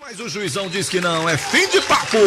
Mas o juizão diz que não, é fim de papo.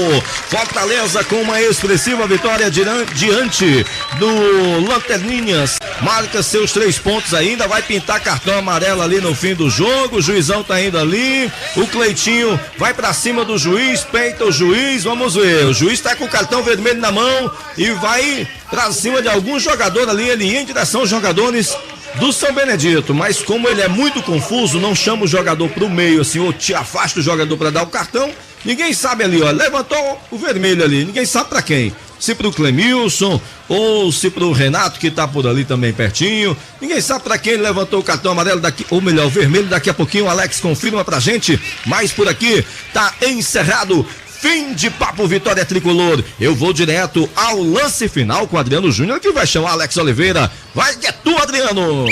Fortaleza com uma expressiva vitória diante do Lanterninhas. Marca seus 3 pontos ainda, vai pintar cartão amarelo ali no fim do jogo. O juizão tá indo ali. O Cleitinho vai pra cima do juiz, peita o juiz, vamos ver. O juiz tá com o cartão vermelho na mão e vai pra cima de algum jogador ali. Ele ia em direção aos jogadores do São Benedito, mas como ele é muito confuso, não chama o jogador pro meio assim, ou te afasta o jogador para dar o cartão. Ninguém sabe ali, ó, levantou o vermelho ali, ninguém sabe para quem, se pro Clemilson ou se pro Renato que tá por ali também pertinho, ninguém sabe para quem ele levantou o cartão amarelo daqui, ou melhor, o vermelho. Daqui a pouquinho o Alex confirma pra gente, mas por aqui tá encerrado. Fim de papo, vitória tricolor. Eu vou direto ao lance final com o Adriano Júnior, que vai chamar Alex Oliveira. Vai que é tu, Adriano!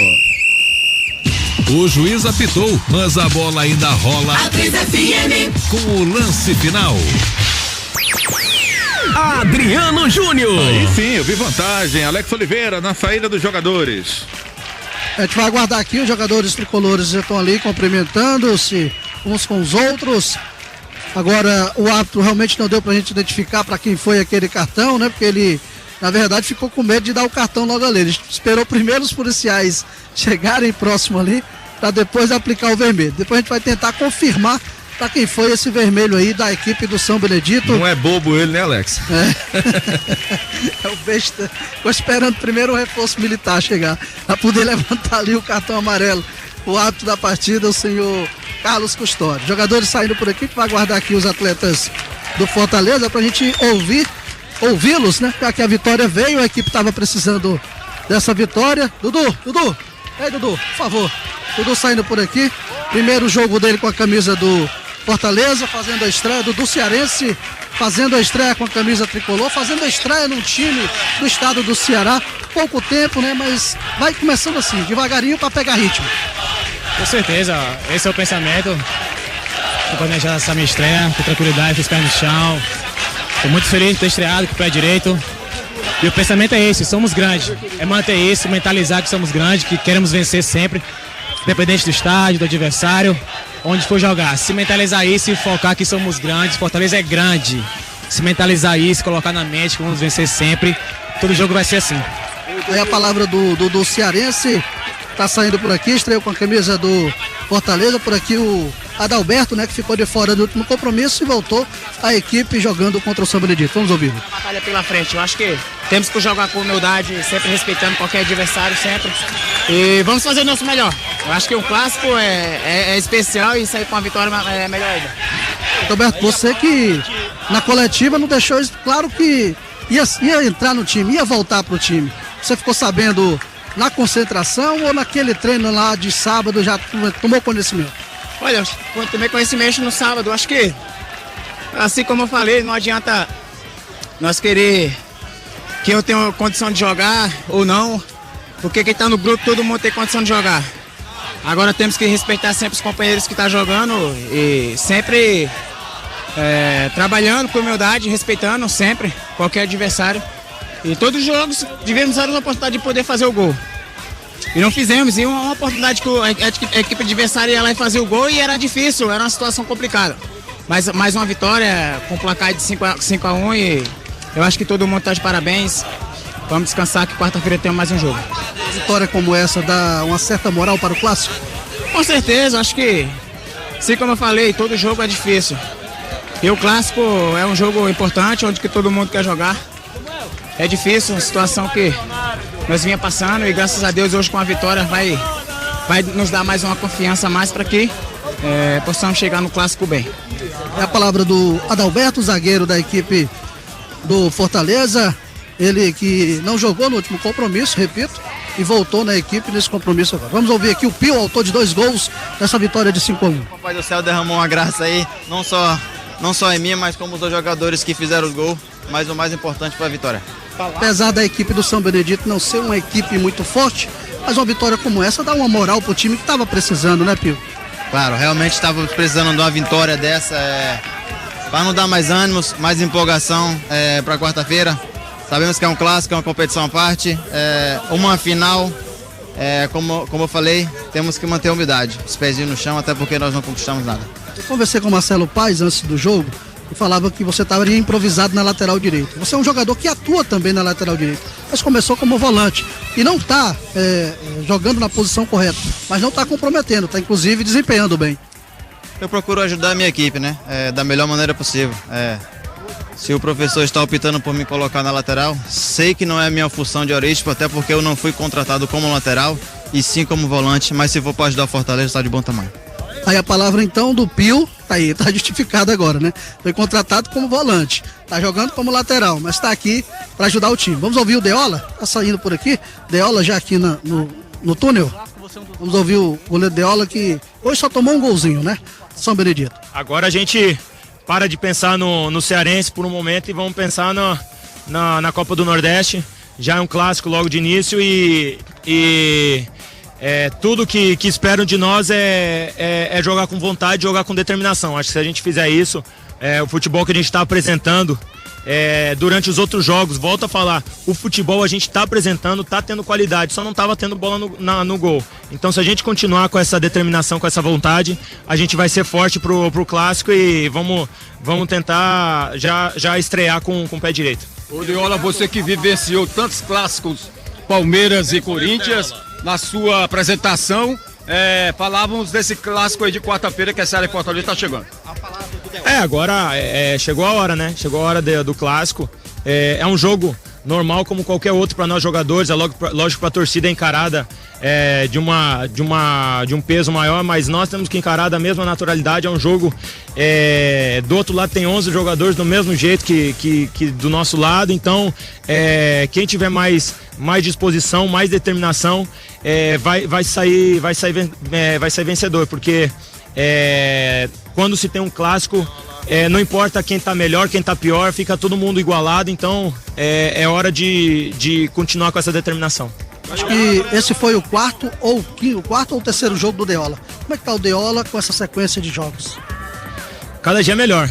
O juiz apitou, mas a bola ainda rola. Atriz FM. Com o lance final. Adriano Júnior. Aí sim, eu vi vantagem. Alex Oliveira na saída dos jogadores. A gente vai aguardar aqui, os jogadores tricolores já estão ali cumprimentando-se uns com os outros. Agora, o árbitro realmente não deu pra gente identificar para quem foi aquele cartão, né? Porque ele, na verdade, ficou com medo de dar o cartão logo ali. Ele esperou primeiro os policiais chegarem próximo ali, para depois aplicar o vermelho. Depois a gente vai tentar confirmar para quem foi esse vermelho aí da equipe do São Benedito. Não é bobo ele, né, Alex? É o besta. Ficou esperando primeiro o reforço militar chegar, para poder levantar ali o cartão amarelo. O árbitro da partida, o senhor Carlos Custódio. Jogadores saindo por aqui, que vai aguardar aqui os atletas do Fortaleza pra gente ouvi-los, né? Já que a vitória veio, a equipe estava precisando dessa vitória. Dudu, ei Dudu, por favor. Dudu saindo por aqui. Primeiro jogo dele com a camisa do Fortaleza, fazendo a estreia. Dudu Cearense fazendo a estreia com a camisa tricolor, fazendo a estreia num time do estado do Ceará. Pouco tempo, né? Mas vai começando assim, devagarinho para pegar ritmo. Com certeza, esse é o pensamento. Tô planejando essa minha estreia, com tranquilidade, com os pés no chão. Tô muito feliz de ter estreado com o pé direito. E o pensamento é esse, somos grandes. É manter isso, mentalizar que somos grandes, que queremos vencer sempre, independente do estádio, do adversário, onde for jogar. Se mentalizar isso e focar que somos grandes, Fortaleza é grande. Se mentalizar isso, colocar na mente que vamos vencer sempre, todo jogo vai ser assim. É a palavra do Cearense. Tá saindo por aqui, estreou com a camisa do Fortaleza, por aqui o Adalberto, né, que ficou de fora do último compromisso e voltou à equipe jogando contra o São Benedito. Vamos ouvir. Batalha pela frente, eu acho que temos que jogar com humildade, sempre respeitando qualquer adversário, sempre. E vamos fazer o nosso melhor. Eu acho que o clássico é especial e sair com a vitória é melhor ainda. Adalberto, você que na coletiva não deixou isso claro que ia entrar no time, ia voltar pro time. Você ficou sabendo na concentração ou naquele treino lá de sábado já tomou conhecimento? Olha, eu tomei conhecimento no sábado. Acho que, assim como eu falei, não adianta nós querer que eu tenha condição de jogar ou não, porque quem tá no grupo, todo mundo tem condição de jogar. Agora temos que respeitar sempre os companheiros que estão jogando e sempre trabalhando com humildade, respeitando sempre qualquer adversário. E todos os jogos tivemos a oportunidade de poder fazer o gol. E não fizemos, e uma oportunidade que a equipe adversária ia lá e fazer o gol e era difícil, era uma situação complicada. Mas mais uma vitória com placar de 5-1 e eu acho que todo mundo está de parabéns. Vamos descansar que quarta-feira tem mais um jogo. Vitória como essa dá uma certa moral para o clássico? Com certeza, acho que, assim como eu falei, todo jogo é difícil. E o clássico é um jogo importante, onde que todo mundo quer jogar. É difícil, uma situação que nós vinha passando e graças a Deus hoje com a vitória vai nos dar mais uma confiança a mais para que possamos chegar no clássico bem. É a palavra do Adalberto, zagueiro da equipe do Fortaleza, ele que não jogou no último compromisso, repito, e voltou na equipe nesse compromisso agora. Vamos ouvir aqui o Pio, autor de 2 gols nessa vitória de 5-1. O Papai do Céu derramou uma graça aí, não só em mim, mas como os dois jogadores que fizeram os gols, mas o mais importante foi a vitória. Apesar da equipe do São Benedito não ser uma equipe muito forte, mas uma vitória como essa dá uma moral pro time que estava precisando, né, Pio? Claro, realmente estava precisando de uma vitória dessa, para não dar mais ânimos, mais empolgação para quarta-feira. Sabemos que é um clássico, é uma competição à parte, uma final, como eu falei, temos que manter a humildade, os pezinhos no chão, até porque nós não conquistamos nada. Eu conversei com o Marcelo Paes antes do jogo e falava que você estava improvisado na lateral direita. Você é um jogador que atua também na lateral direita, mas começou como volante e não está jogando na posição correta, mas não está comprometendo, está inclusive desempenhando bem. Eu procuro ajudar a minha equipe, né? Da melhor maneira possível. Se o professor está optando por me colocar na lateral, sei que não é a minha função de origem, até porque eu não fui contratado como lateral e sim como volante, mas se for para ajudar o Fortaleza, está de bom tamanho. Aí a palavra então do Pio, tá justificado agora, né? Foi contratado como volante, tá jogando como lateral, mas tá aqui para ajudar o time. Vamos ouvir o Deola, tá saindo por aqui, Deola já aqui no túnel. Vamos ouvir o goleiro Deola, que hoje só tomou um golzinho, né? São Benedito. Agora a gente para de pensar no Cearense por um momento e vamos pensar na Copa do Nordeste. Já é um clássico logo de início e tudo que esperam de nós é jogar com vontade, jogar com determinação. Acho que se a gente fizer isso, o futebol que a gente está apresentando durante os outros jogos, volto a falar, o futebol a gente está apresentando, está tendo qualidade, só não estava tendo bola no gol. Então se a gente continuar com essa determinação, com essa vontade, a gente vai ser forte pro clássico e vamos tentar já estrear com o pé direito. Ô Deola, você que vivenciou tantos clássicos, Palmeiras e Corinthians, na sua apresentação, falávamos desse clássico aí de quarta-feira que a Ceará e Fortaleza está chegando. Agora chegou a hora, né? Chegou a hora do clássico. É um jogo normal como qualquer outro para nós jogadores, lógico para a torcida encarada de um peso maior, mas nós temos que encarar da mesma naturalidade. É um jogo, do outro lado tem 11 jogadores do mesmo jeito que do nosso lado, então quem tiver mais disposição, mais determinação, vai sair vencedor, porque quando se tem um clássico, não importa quem tá melhor, quem tá pior, fica todo mundo igualado, então é hora de continuar com essa determinação. Acho que esse foi o quarto ou o terceiro jogo do Deola. Como é que tá o Deola com essa sequência de jogos? Cada dia melhor,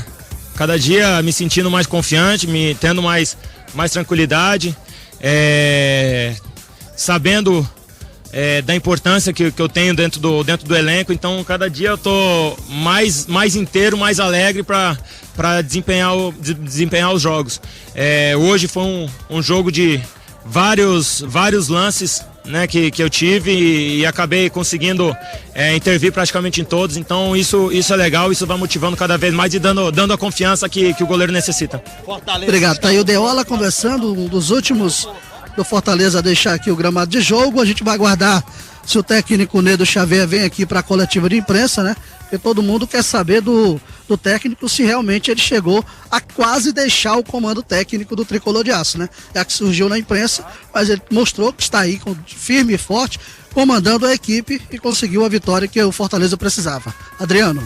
cada dia me sentindo mais confiante, tendo mais tranquilidade, sabendo da importância que eu tenho dentro do elenco, então cada dia eu tô mais inteiro, mais alegre para desempenhar os jogos. Hoje foi um jogo de vários lances, né, que eu tive e acabei conseguindo intervir praticamente em todos, então isso é legal, isso vai motivando cada vez mais e dando a confiança que o goleiro necessita. Obrigado, tá aí o Deola conversando, um dos últimos do Fortaleza a deixar aqui o gramado de jogo. A gente vai aguardar se o técnico Nedo Xavier vem aqui para a coletiva de imprensa, né? Porque todo mundo quer saber do técnico se realmente ele chegou a quase deixar o comando técnico do Tricolor de Aço, né? É que surgiu na imprensa, mas ele mostrou que está aí firme e forte, comandando a equipe e conseguiu a vitória que o Fortaleza precisava. Adriano.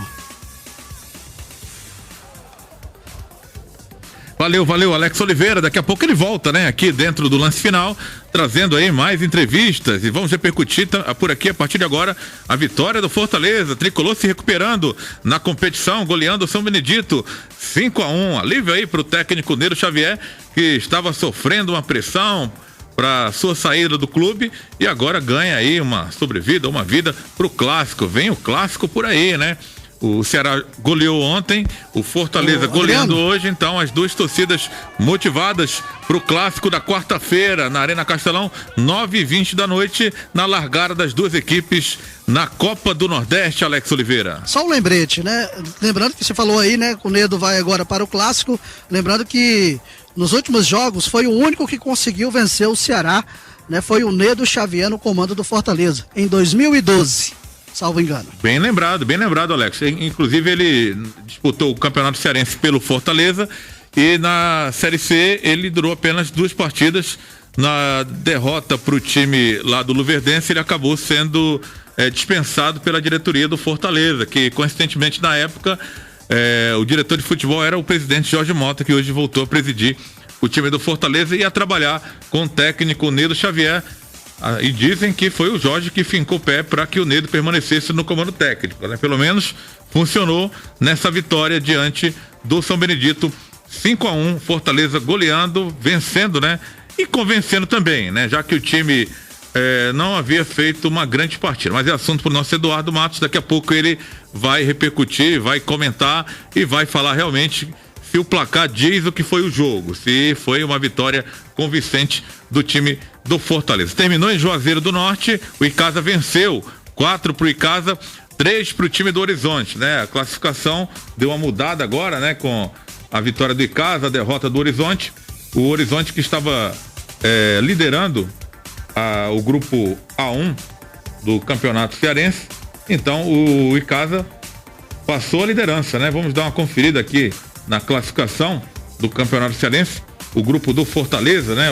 Valeu, Alex Oliveira. Daqui a pouco ele volta, né? Aqui dentro do lance final, trazendo aí mais entrevistas e vamos repercutir por aqui a partir de agora a vitória do Fortaleza. Tricolor se recuperando na competição, goleando o São Benedito 5-1. Alívio aí pro técnico Nedo Xavier, que estava sofrendo uma pressão para sua saída do clube e agora ganha aí uma sobrevida, uma vida pro clássico. Vem o clássico por aí, né? O Ceará goleou ontem, o Fortaleza goleando hoje, então as duas torcidas motivadas para o clássico da quarta-feira na Arena Castelão, 9h20 da noite, na largada das duas equipes na Copa do Nordeste, Alex Oliveira. Só um lembrete, né? Lembrando que você falou aí, né? Que o Nedo vai agora para o clássico, lembrando que nos últimos jogos foi o único que conseguiu vencer o Ceará, né? Foi o Nedo Xavier no comando do Fortaleza, em 2012. Salvo engano. Bem lembrado, Alex. Inclusive ele disputou o Campeonato Cearense pelo Fortaleza e na Série C ele durou apenas 2 partidas. Na derrota para o time lá do Luverdense, ele acabou sendo dispensado pela diretoria do Fortaleza, que coincidentemente na época o diretor de futebol era o presidente Jorge Mota, que hoje voltou a presidir o time do Fortaleza e a trabalhar com o técnico Nedo Xavier. E dizem que foi o Jorge que fincou o pé para que o Nedo permanecesse no comando técnico, né? Pelo menos funcionou nessa vitória diante do São Benedito, 5-1, Fortaleza goleando, vencendo, né? E convencendo também, né? Já que o time não havia feito uma grande partida, mas é assunto para o nosso Eduardo Matos. Daqui a pouco ele vai repercutir, vai comentar e vai falar realmente se o placar diz o que foi o jogo, se foi uma vitória convincente do time do Fortaleza. Terminou em Juazeiro do Norte, o Icasa venceu, 4 pro Icasa, 3 pro time do Horizonte, né? A classificação deu uma mudada agora, né? Com a vitória do Icasa, a derrota do Horizonte. O Horizonte que estava liderando o grupo A1 do Campeonato Cearense. Então o Icasa passou a liderança, né? Vamos dar uma conferida aqui na classificação do Campeonato Cearense. O grupo do Fortaleza, né?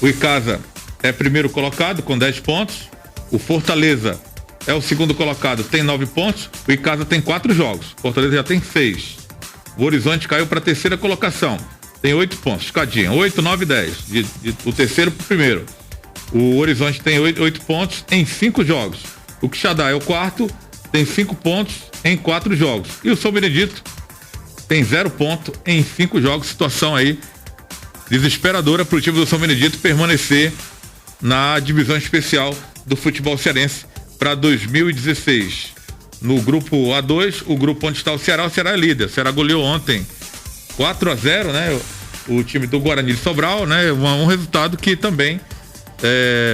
O Icasa é primeiro colocado com 10 pontos. O Fortaleza é o segundo colocado, tem 9 pontos. O Icasa tem 4 jogos. O Fortaleza já tem 6. O Horizonte caiu para a terceira colocação. Tem 8 pontos, escadinha. 8, 9, 10. O terceiro para o primeiro. O Horizonte tem 8 pontos em 5 jogos. O Quixadá é o quarto, tem 5 pontos em 4 jogos. E o São Benedito tem 0 ponto em 5 jogos. Situação aí desesperadora para o time do São Benedito permanecer na divisão especial do futebol cearense para 2016. No grupo A2, o grupo onde está o Ceará é líder. O Ceará goleou ontem 4-0, né? O time do Guarani de Sobral, né? Um resultado que também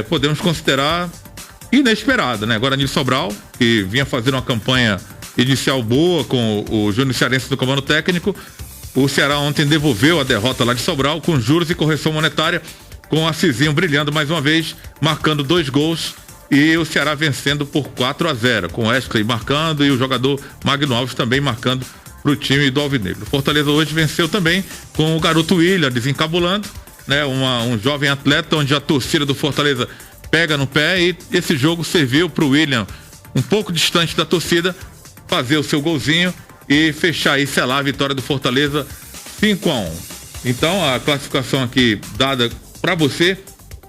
podemos considerar inesperado, né? Guarani de Sobral, que vinha fazendo uma campanha inicial boa com o Júnior Cearense do comando técnico. O Ceará ontem devolveu a derrota lá de Sobral com juros e correção monetária, com a Cizinho brilhando mais uma vez, marcando 2 gols, e o Ceará vencendo por 4-0, com o Wesley marcando e o jogador Magno Alves também marcando para o time do Alvinegro. Fortaleza hoje venceu também com o garoto William desencabulando, né? Um jovem atleta onde a torcida do Fortaleza pega no pé, e esse jogo serviu para o William, um pouco distante da torcida, fazer o seu golzinho e fechar e selar a vitória do Fortaleza 5-1. Então a classificação aqui dada para você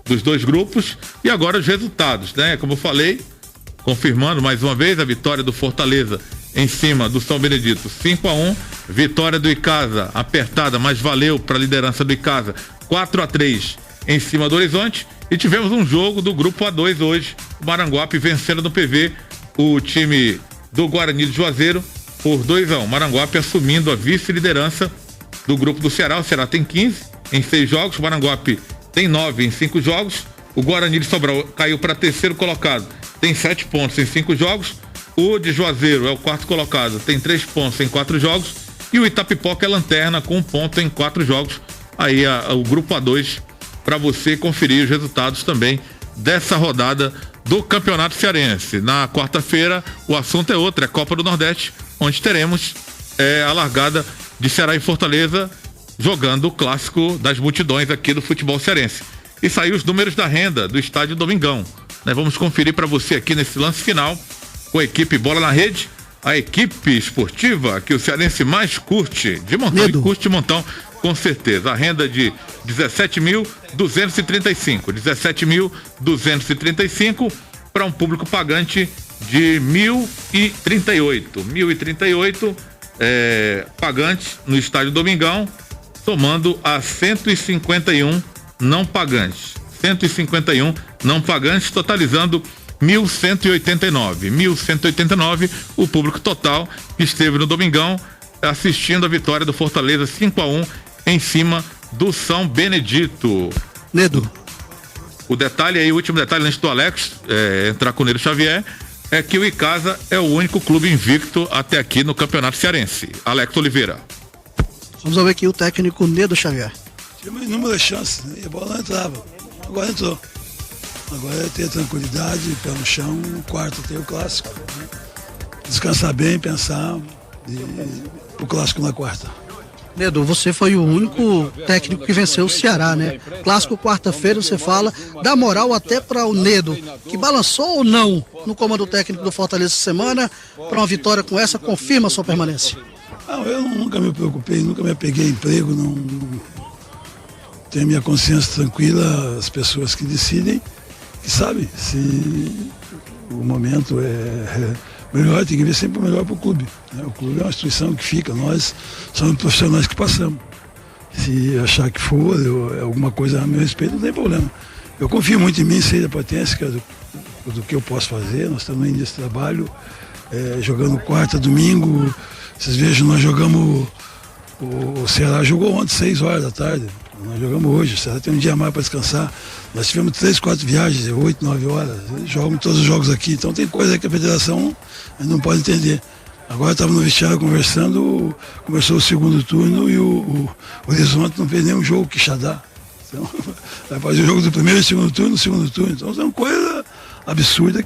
dos 2 grupos, e agora os resultados, né? Como eu falei, confirmando mais uma vez a vitória do Fortaleza em cima do São Benedito 5-1, vitória do Icasa apertada, mas valeu para a liderança do Icasa 4-3 em cima do Horizonte. E tivemos um jogo do grupo A2 hoje, o Maranguape vencendo no PV o time do Guarani de Juazeiro por 2-1. Maranguape assumindo a vice-liderança do grupo do Ceará. O Ceará tem 15 em 6 jogos, o Maranguape tem 9 em 5 jogos. O Guarani de Sobral caiu para terceiro colocado, tem 7 pontos em 5 jogos. O de Juazeiro é o quarto colocado, tem 3 pontos em 4 jogos. E o Itapipoca é lanterna com 1 ponto em 4 jogos. Aí o grupo A2 para você conferir os resultados também dessa rodada do Campeonato Cearense. Na quarta-feira o assunto é outro, é Copa do Nordeste, onde teremos a largada de Ceará e Fortaleza jogando o clássico das multidões aqui do futebol cearense. E saiu os números da renda do estádio Domingão, né? Vamos conferir para você aqui nesse lance final com a equipe Bola na Rede, a equipe esportiva que o cearense mais curte de montão. E curte de montão, com certeza. A renda de 17.235. 17.235 para um público pagante de 1.038. 1.038 pagantes no estádio Domingão, somando a 151 não pagantes. 151 não pagantes, totalizando 1.189. 1.189 o público total que esteve no Domingão assistindo a vitória do Fortaleza 5-1 em cima do São Benedito. Nedo. O detalhe aí, o último detalhe antes do Alex entrar com o Nedo Xavier, é que o Icasa é o único clube invicto até aqui no Campeonato Cearense. Alex Oliveira. Vamos ver aqui o técnico Nedo Xavier. Tivemos inúmeras chances, né? E a bola não entrava. Agora entrou. Agora é ter tranquilidade, pé no chão, o quarto tem o clássico. Né? Descansar bem, pensar o clássico na quarta. Nedo, você foi o único técnico que venceu o Ceará, né? Clássico quarta-feira, você fala, dá moral até para o Nedo, que balançou ou não no comando técnico do Fortaleza essa semana, para uma vitória com essa, confirma a sua permanência? Não, eu nunca me preocupei, nunca me apeguei a emprego, não tenho minha consciência tranquila, as pessoas que decidem, que sabem se o momento é melhor, tem que ver sempre o melhor para o clube. Né? O clube é uma instituição que fica, nós somos profissionais que passamos. Se achar que for alguma coisa a meu respeito, não tem problema. Eu confio muito em mim, sei da potência do que eu posso fazer. Nós estamos indo nesse trabalho, jogando quarta, domingo. Vocês vejam, nós jogamos, o Ceará jogou ontem, 6 horas da tarde. Nós jogamos hoje, o Ceará tem um dia a mais para descansar. Nós tivemos 3, 4 viagens, 8, 9 horas. Jogamos todos os jogos aqui, então tem coisa que a federação não pode entender. Agora estava no vestiário conversando, começou o segundo turno e o Horizonte não fez nenhum jogo Quixadá. Então, vai fazer o jogo do primeiro e segundo turno, no segundo turno. Então é uma coisa absurda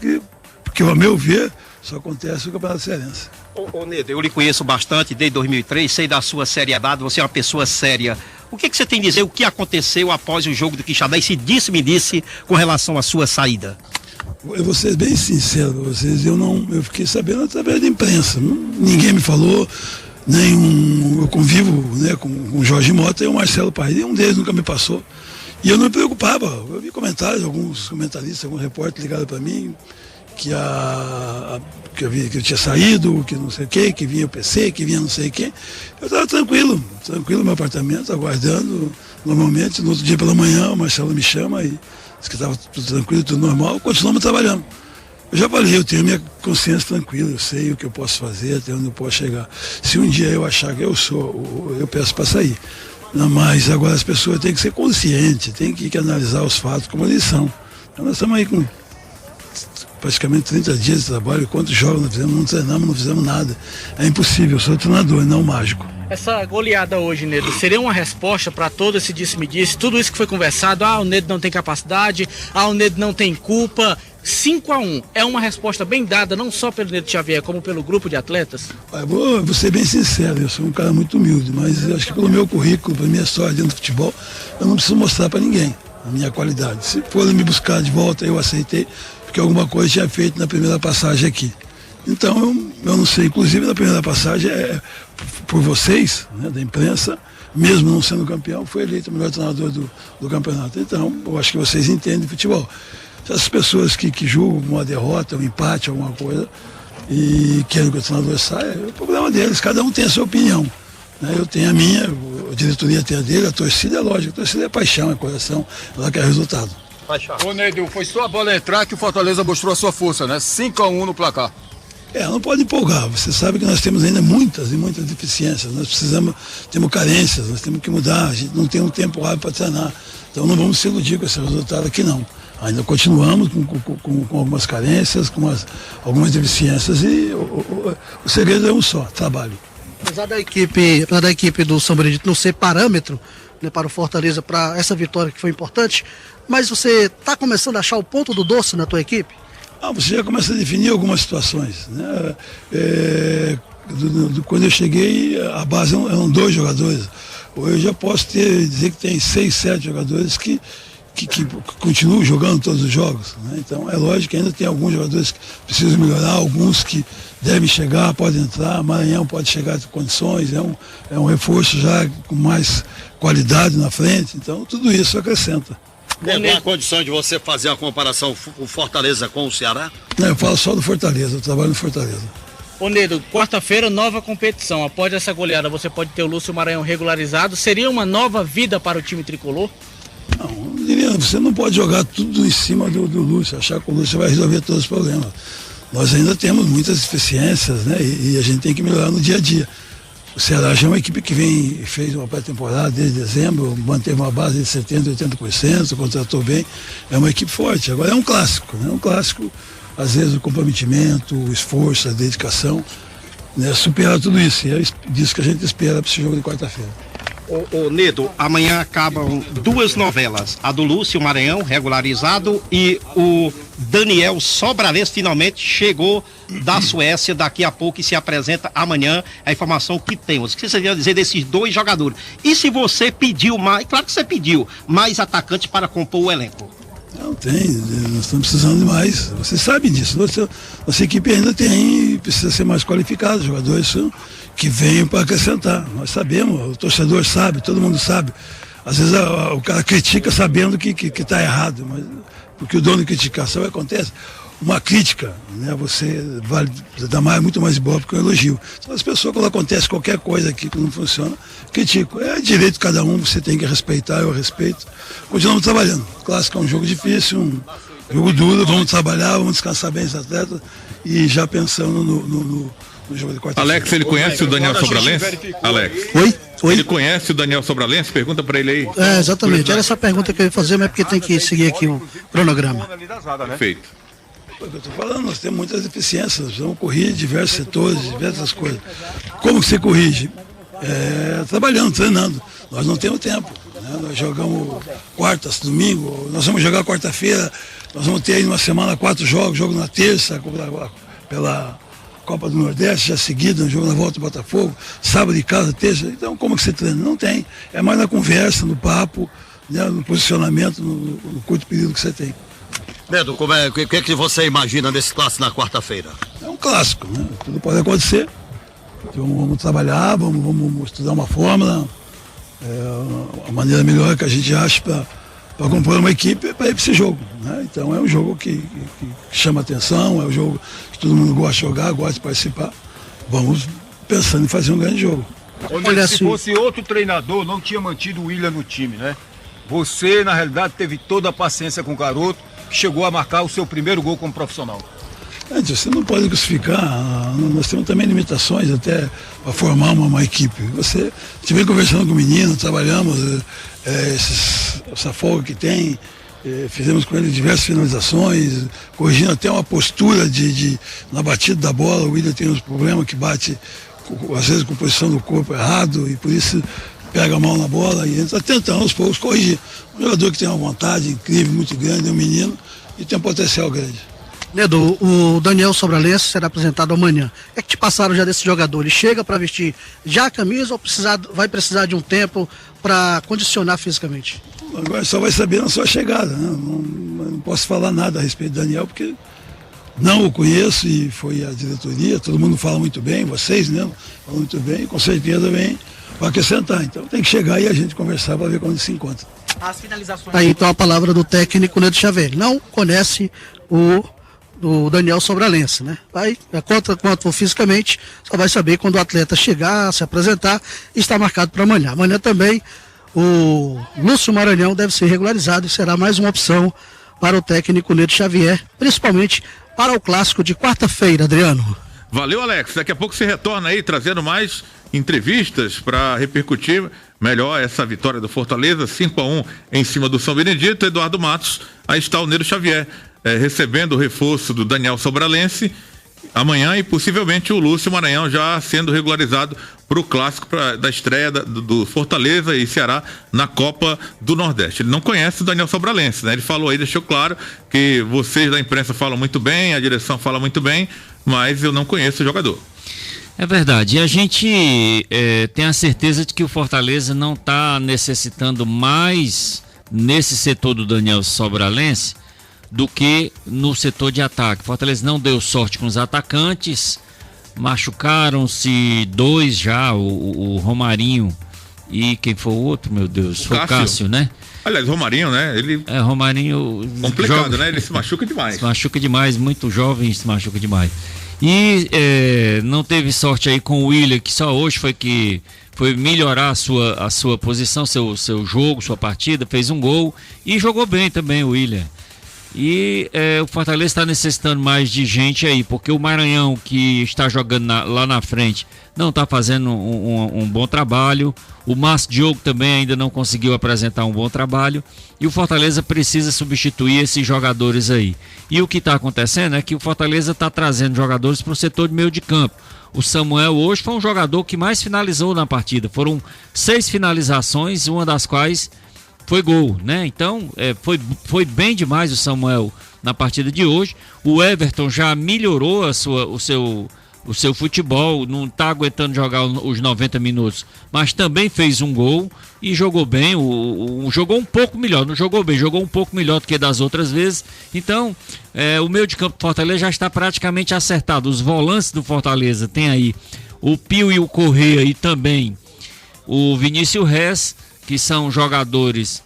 porque ao meu ver, só acontece no Campeonato Cearense. Ô Nedo, eu lhe conheço bastante desde 2003, sei da sua seriedade, você é uma pessoa séria. O que você tem a dizer, o que aconteceu após o jogo do Quixadá e se me disse com relação à sua saída? Eu vou ser bem sincero com vocês, eu fiquei sabendo através da imprensa. Ninguém me falou, eu convivo, né, com o Jorge Mota e o Marcelo Paes, nenhum deles nunca me passou. E eu não me preocupava, eu vi comentários, alguns comentaristas, alguns repórteres ligaram para mim, que eu tinha saído, que não sei o que vinha o PC, que vinha não sei o que. Eu estava tranquilo no meu apartamento, aguardando. Normalmente, no outro dia pela manhã, o Marcelo me chama e diz que estava tudo tranquilo, tudo normal. Continuamos trabalhando. Eu já falei, eu tenho minha consciência tranquila, eu sei o que eu posso fazer, até onde eu posso chegar. Se um dia eu achar que eu peço para sair. Não, mas agora as pessoas têm que ser conscientes, têm que analisar os fatos como eles são. Então nós estamos aí com praticamente 30 dias de trabalho. Quantos jogos nós fizemos? Não treinamos, não fizemos nada. É impossível, eu sou treinador, não mágico. Essa goleada hoje, Nedo, seria uma resposta para todo esse disse-me-disse, tudo isso que foi conversado? O Nedo não tem capacidade, o Nedo não tem culpa. 5-1 é uma resposta bem dada, não só pelo Nedo Xavier, como pelo grupo de atletas? Eu vou ser bem sincero, eu sou um cara muito humilde, mas eu acho que pelo meu currículo, pela minha história dentro do futebol, eu não preciso mostrar para ninguém a minha qualidade. Se forem me buscar de volta, eu aceitei, porque alguma coisa tinha feito na primeira passagem aqui. Então, eu não sei, inclusive na primeira passagem, por vocês, né, da imprensa, mesmo não sendo campeão, foi eleito o melhor treinador do campeonato. Então, eu acho que vocês entendem de futebol. Essas pessoas que julgam uma derrota, um empate, alguma coisa, e querem que o treinador saia, é o problema deles, cada um tem a sua opinião. Né? Eu tenho a minha, a diretoria tem a dele, a torcida é lógico, a torcida é paixão, é coração, ela quer resultado. Ô Nedo, foi só a bola entrar que o Fortaleza mostrou a sua força, né? 5-1 no placar. Não pode empolgar, você sabe que nós temos ainda muitas deficiências, temos carências, nós temos que mudar, a gente não tem um tempo hábil para treinar, então não vamos se iludir com esse resultado aqui não. Ainda continuamos com algumas carências, com algumas deficiências e o segredo é um só, trabalho. Apesar da equipe do São Benedito não ser parâmetro, né, para o Fortaleza, para essa vitória que foi importante, mas você está começando a achar o ponto do doce na tua equipe? Você já começa a definir algumas situações, né? Quando eu cheguei, a base eram 2 jogadores. Hoje eu já posso dizer que tem 6, 7 jogadores que continuam jogando todos os jogos, né? Então é lógico que ainda tem alguns jogadores que precisam melhorar, alguns que devem chegar, podem entrar, Maranhão pode chegar com condições, é um reforço já com mais qualidade na frente, então tudo isso acrescenta. Tem a condição de você fazer a comparação o Fortaleza com o Ceará? Não, eu falo só do Fortaleza, eu trabalho no Fortaleza. Ô Nedo, quarta-feira, nova competição. Após essa goleada, você pode ter o Lúcio Maranhão regularizado. Seria uma nova vida para o time tricolor? Não, Liliana, você não pode jogar tudo em cima do Lúcio, achar que o Lúcio vai resolver todos os problemas. Nós ainda temos muitas deficiências, né? E a gente tem que melhorar no dia a dia. O Ceará já é uma equipe que fez uma pré-temporada desde dezembro, manteve uma base de 70%, 80%, contratou bem. É uma equipe forte. Agora é um clássico, né? Um clássico, às vezes o comprometimento, o esforço, a dedicação, né? Superar tudo isso. E é disso que a gente espera para esse jogo de quarta-feira. Ô Nedo, amanhã acabam 2 novelas, a do Lúcio Maranhão, regularizado, e o Daniel Sobralês finalmente chegou da Suécia, daqui a pouco, e se apresenta amanhã, a informação que temos. O que você ia dizer desses 2 jogadores? E se você pediu mais, claro que você pediu, mais atacantes para compor o elenco? Não tem, nós estamos precisando de mais, você sabe disso, nossa equipe ainda precisa ser mais qualificada, jogadores que venham para acrescentar, nós sabemos, o torcedor sabe, todo mundo sabe, às vezes o cara critica sabendo que está errado, mas porque o dono de criticação acontece, uma crítica, né? Você vale dar muito mais ibope que um elogio. Então as pessoas, quando acontece qualquer coisa aqui que não funciona, criticam. É direito de cada um, você tem que respeitar, eu respeito. Continuamos trabalhando. Clássico é um jogo difícil, um jogo duro, vamos trabalhar, vamos descansar bem os atletas e já pensando no jogo de quarta-feira. Alex, ele conhece o Daniel Sobralense? Alex. Oi? Ele conhece o Daniel Sobralense? Pergunta pra ele aí. Exatamente. Era essa pergunta que eu ia fazer, mas porque tem que seguir aqui o cronograma. Perfeito. Foi o que eu estou falando, nós temos muitas deficiências, precisamos corrigir diversos setores, diversas coisas. Como que você corrige? Trabalhando, treinando. Nós não temos tempo. Né? Nós jogamos quartas, domingo, nós vamos jogar quarta-feira, nós vamos ter aí numa semana 4 jogos, jogo na terça, pela Copa do Nordeste, já seguida, um jogo na volta do Botafogo, sábado de casa, terça. Então, como que você treina? Não tem. É mais na conversa, no papo, né? No posicionamento, no curto período que você tem. Nedo, o que você imagina desse clássico na quarta-feira? É um clássico, né? Tudo pode acontecer. Então, vamos trabalhar, vamos estudar uma fórmula, a maneira melhor que a gente acha para compor uma equipe para ir para esse jogo. Né? Então é um jogo que chama atenção, é um jogo que todo mundo gosta de jogar, gosta de participar. Vamos pensando em fazer um grande jogo. Olha, se fosse outro treinador, não tinha mantido o William no time, né? Você, na realidade, teve toda a paciência com o garoto, que chegou a marcar o seu primeiro gol como profissional. Você não pode crucificar, nós temos também limitações até para formar uma equipe. Você vem conversando com o menino, trabalhamos essa folga que tem, fizemos com ele diversas finalizações, corrigindo até uma postura na batida da bola. O William tem uns problemas que bate, às vezes, com a posição do corpo errado, e por isso pega a mão na bola e entra tentando aos poucos corrigir. Um jogador que tem uma vontade incrível, muito grande, é um menino e tem um potencial grande. Nedo, o Daniel Sobralense será apresentado amanhã. O que é que te passaram já desse jogador? Ele chega para vestir já a camisa ou vai precisar de um tempo para condicionar fisicamente? Agora só vai saber na sua chegada, né? Não posso falar nada a respeito do Daniel, porque não o conheço e foi a diretoria, todo mundo fala muito bem, vocês mesmo falam muito bem, e com certeza vem para acrescentar. Então tem que chegar e a gente conversar para ver quando se encontra. As finalizações. Aí então a palavra do técnico Nedo Xavier. Não conhece o Daniel Sobralense, né? Quanto for fisicamente, só vai saber quando o atleta chegar, se apresentar, e está marcado para amanhã. Amanhã também o Lúcio Maranhão deve ser regularizado e será mais uma opção para o técnico Nedo Xavier, principalmente para o clássico de quarta-feira, Adriano. Valeu, Alex. Daqui a pouco você retorna aí trazendo mais entrevistas para repercutir melhor essa vitória do Fortaleza, 5-1 em cima do São Benedito. Eduardo Matos, aí está o Nedo Xavier recebendo o reforço do Daniel Sobralense amanhã e possivelmente o Lúcio Maranhão já sendo regularizado para o clássico da estreia do Fortaleza e Ceará na Copa do Nordeste. Ele não conhece o Daniel Sobralense, né? Ele falou aí, deixou claro que vocês da imprensa falam muito bem, a direção fala muito bem, mas eu não conheço o jogador. É verdade, e a gente tem a certeza de que o Fortaleza não está necessitando mais nesse setor do Daniel Sobralense do que no setor de ataque. Fortaleza não deu sorte com os atacantes, machucaram-se 2 já, o Romarinho e quem foi o outro, meu Deus, foi o Cássio, né? Aliás, Romarinho, né? Romarinho... Complicado, né? Ele se machuca demais. Se machuca demais, muito jovem, se machuca demais. E não teve sorte aí com o William, que só hoje foi melhorar a sua posição, seu jogo, sua partida, fez um gol e jogou bem também o William. E o Fortaleza está necessitando mais de gente aí, porque o Maranhão, que está jogando lá na frente, não está fazendo um bom trabalho. O Márcio Diogo também ainda não conseguiu apresentar um bom trabalho. E o Fortaleza precisa substituir esses jogadores aí. E o que está acontecendo é que o Fortaleza está trazendo jogadores para o setor de meio de campo. O Samuel hoje foi um jogador que mais finalizou na partida. Foram 6 finalizações, uma das quais foi gol, né? Então, foi bem demais o Samuel na partida de hoje. O Everton já melhorou o seu futebol, não está aguentando jogar os 90 minutos, mas também fez um gol e jogou bem, jogou um pouco melhor, não jogou bem, jogou um pouco melhor do que das outras vezes. Então, o meio de campo do Fortaleza já está praticamente acertado. Os volantes do Fortaleza tem aí o Pio e o Corrêa e também o Vinícius Rez, que são jogadores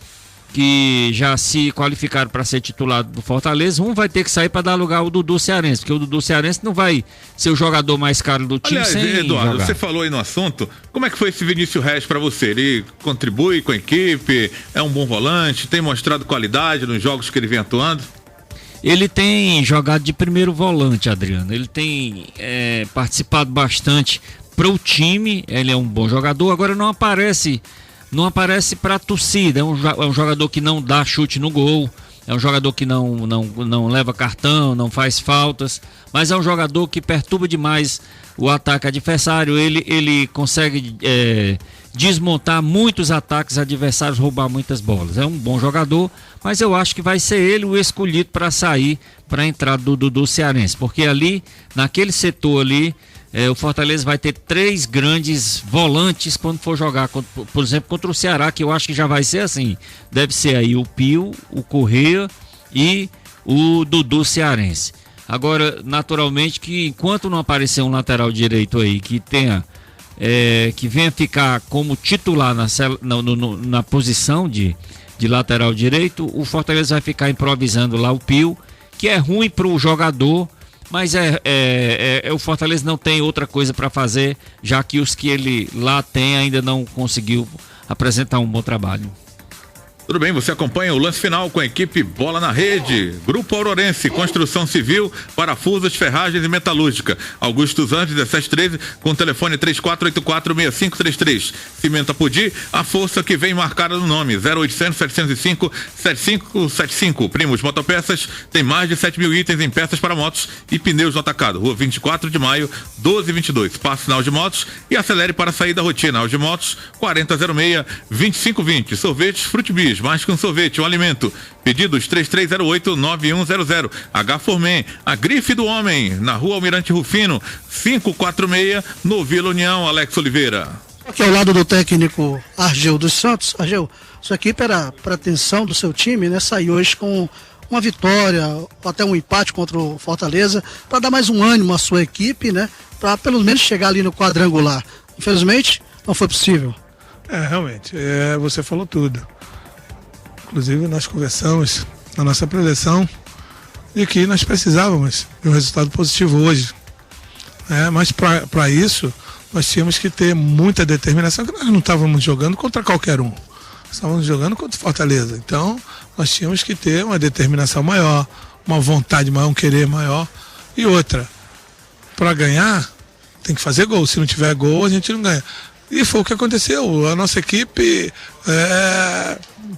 que já se qualificaram para ser titular do Fortaleza, um vai ter que sair para dar lugar ao Dudu Cearense, porque o Dudu Cearense não vai ser o jogador mais caro do time. Aliás, sem Eduardo, jogar. você falou aí no assunto, como é que foi esse Vinícius Reis para você? Ele contribui com a equipe, é um bom volante, tem mostrado qualidade nos jogos que ele vem atuando? Ele tem jogado de primeiro volante, Adriano, ele tem participado bastante para o time, ele é um bom jogador, agora não aparece para a torcida, é um jogador que não dá chute no gol, é um jogador que não leva cartão, não faz faltas, mas é um jogador que perturba demais o ataque adversário, ele consegue desmontar muitos ataques adversários, roubar muitas bolas, é um bom jogador, mas eu acho que vai ser ele o escolhido para sair, para a entrada do Dudu Cearense, porque ali, naquele setor ali, o Fortaleza vai ter 3 grandes volantes quando for jogar, por exemplo, contra o Ceará, que eu acho que já vai ser assim. Deve ser aí o Pio, o Correia e o Dudu Cearense. Agora, naturalmente, que enquanto não aparecer um lateral direito aí que tenha, que venha ficar como titular na posição de lateral direito, o Fortaleza vai ficar improvisando lá o Pio, que é ruim para o jogador. Mas o Fortaleza não tem outra coisa para fazer, já que os que ele lá tem ainda não conseguiu apresentar um bom trabalho. Tudo bem, você acompanha o lance final com a equipe Bola na Rede. Grupo Aurorense, Construção Civil, Parafusos, Ferragens e Metalúrgica. Augusto Zandes, 1713, com o telefone 3484-6533. Cimento Apodi, a força que vem marcada no nome, 0800-705-7575. Primos Motopeças, tem mais de 7 mil itens em peças para motos e pneus no atacado. Rua 24 de maio, 1222. Passe na Audi Motos e acelere para sair da rotina. Audi Motos, 4006-2520. Sorvetes Frutibis, mais que um sorvete, um alimento. Pedidos 3308-9100. H4Men, a grife do homem, na Rua Almirante Rufino, 546, no Vila União. Alex Oliveira. Aqui ao lado do técnico Argel dos Santos. Argel, sua equipe era pretensão do seu time, né? Saiu hoje com uma vitória, até um empate contra o Fortaleza, para dar mais um ânimo à sua equipe, né? Para pelo menos chegar ali no quadrangular. Infelizmente, não foi possível. Realmente, você falou tudo. Inclusive, nós conversamos na nossa preleção de que nós precisávamos de um resultado positivo hoje. Mas para isso, nós tínhamos que ter muita determinação, que nós não estávamos jogando contra qualquer um. Estávamos jogando contra o Fortaleza. Então, nós tínhamos que ter uma determinação maior, uma vontade maior, um querer maior. E outra, para ganhar, tem que fazer gol. Se não tiver gol, a gente não ganha. E foi o que aconteceu. A nossa equipe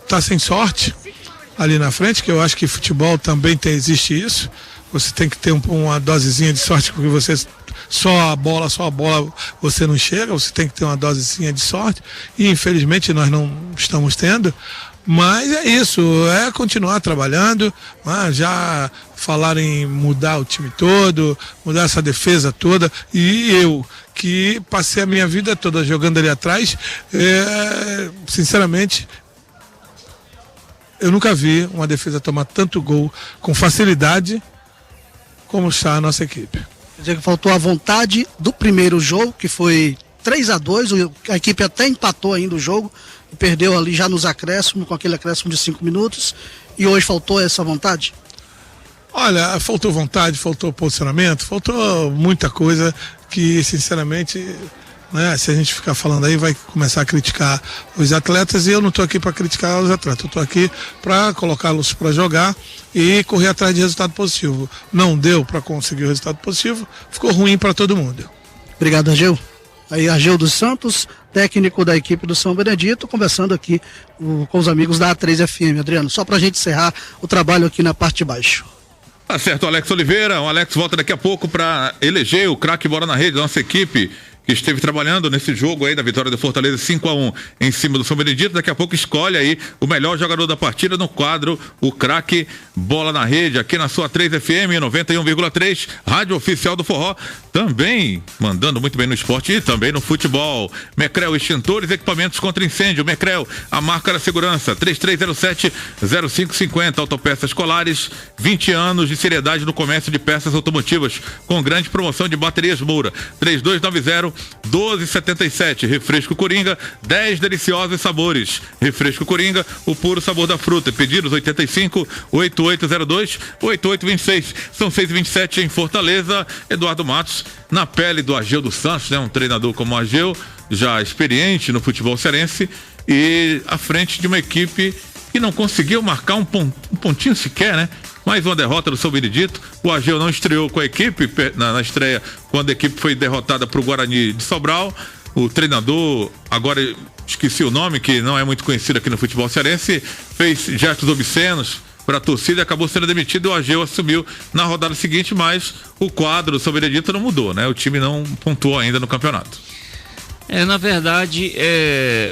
está sem sorte ali na frente, que eu acho que futebol também existe isso. Você tem que ter uma dosezinha de sorte, porque você só a bola você não chega, você tem que ter uma dosezinha de sorte. E infelizmente nós não estamos tendo. Mas é isso, continuar trabalhando, já falaram em mudar o time todo, mudar essa defesa toda, e eu, que passei a minha vida toda jogando ali atrás, sinceramente, eu nunca vi uma defesa tomar tanto gol com facilidade como está a nossa equipe. Quer dizer que faltou a vontade do primeiro jogo, que foi 3-2, a equipe até empatou ainda o jogo, e perdeu ali já nos acréscimos, com aquele acréscimo de 5 minutos, e hoje faltou essa vontade? Olha, faltou vontade, faltou posicionamento, faltou muita coisa que, sinceramente, se a gente ficar falando aí, vai começar a criticar os atletas, e eu não estou aqui para criticar os atletas, eu estou aqui para colocá-los para jogar e correr atrás de resultado positivo. Não deu para conseguir o resultado positivo, ficou ruim para todo mundo. Obrigado, Argel. Aí, Argel dos Santos, técnico da equipe do São Benedito, conversando aqui com os amigos da A3FM. Adriano, só pra gente encerrar o trabalho aqui na parte de baixo. Tá certo, Alex Oliveira. O Alex volta daqui a pouco para eleger o craque Bola na Rede da nossa equipe, que esteve trabalhando nesse jogo aí da vitória do Fortaleza 5-1 em cima do São Benedito. Daqui a pouco escolhe aí o melhor jogador da partida no quadro, o craque Bola na Rede, aqui na sua 3FM 91,3, rádio oficial do Forró, também mandando muito bem no esporte e também no futebol. Mecrel Extintores, equipamentos contra incêndio. Mecrel, a marca da segurança, 3307-0550, autopeças Colares, 20 anos de seriedade no comércio de peças automotivas, com grande promoção de baterias Moura, 3290 Centro, 12,77. Refresco Coringa, 10 deliciosos sabores. Refresco Coringa, o puro sabor da fruta. Pedidos 85-8802-8826. São 6h27 em Fortaleza. Eduardo Matos, na pele do Ageu dos Santos, né? Um treinador como o Ageu, já experiente no futebol cearense e à frente de uma equipe que não conseguiu marcar um pontinho sequer, né? Mais uma derrota do São Benedito. O Ageu não estreou com a equipe na estreia, quando a equipe foi derrotada para o Guarani de Sobral. O treinador, agora esqueci o nome, que não é muito conhecido aqui no futebol cearense, fez gestos obscenos para a torcida e acabou sendo demitido. O Ageu assumiu na rodada seguinte, mas o quadro do São Benedito não mudou, né? O time não pontuou ainda no campeonato. Na verdade,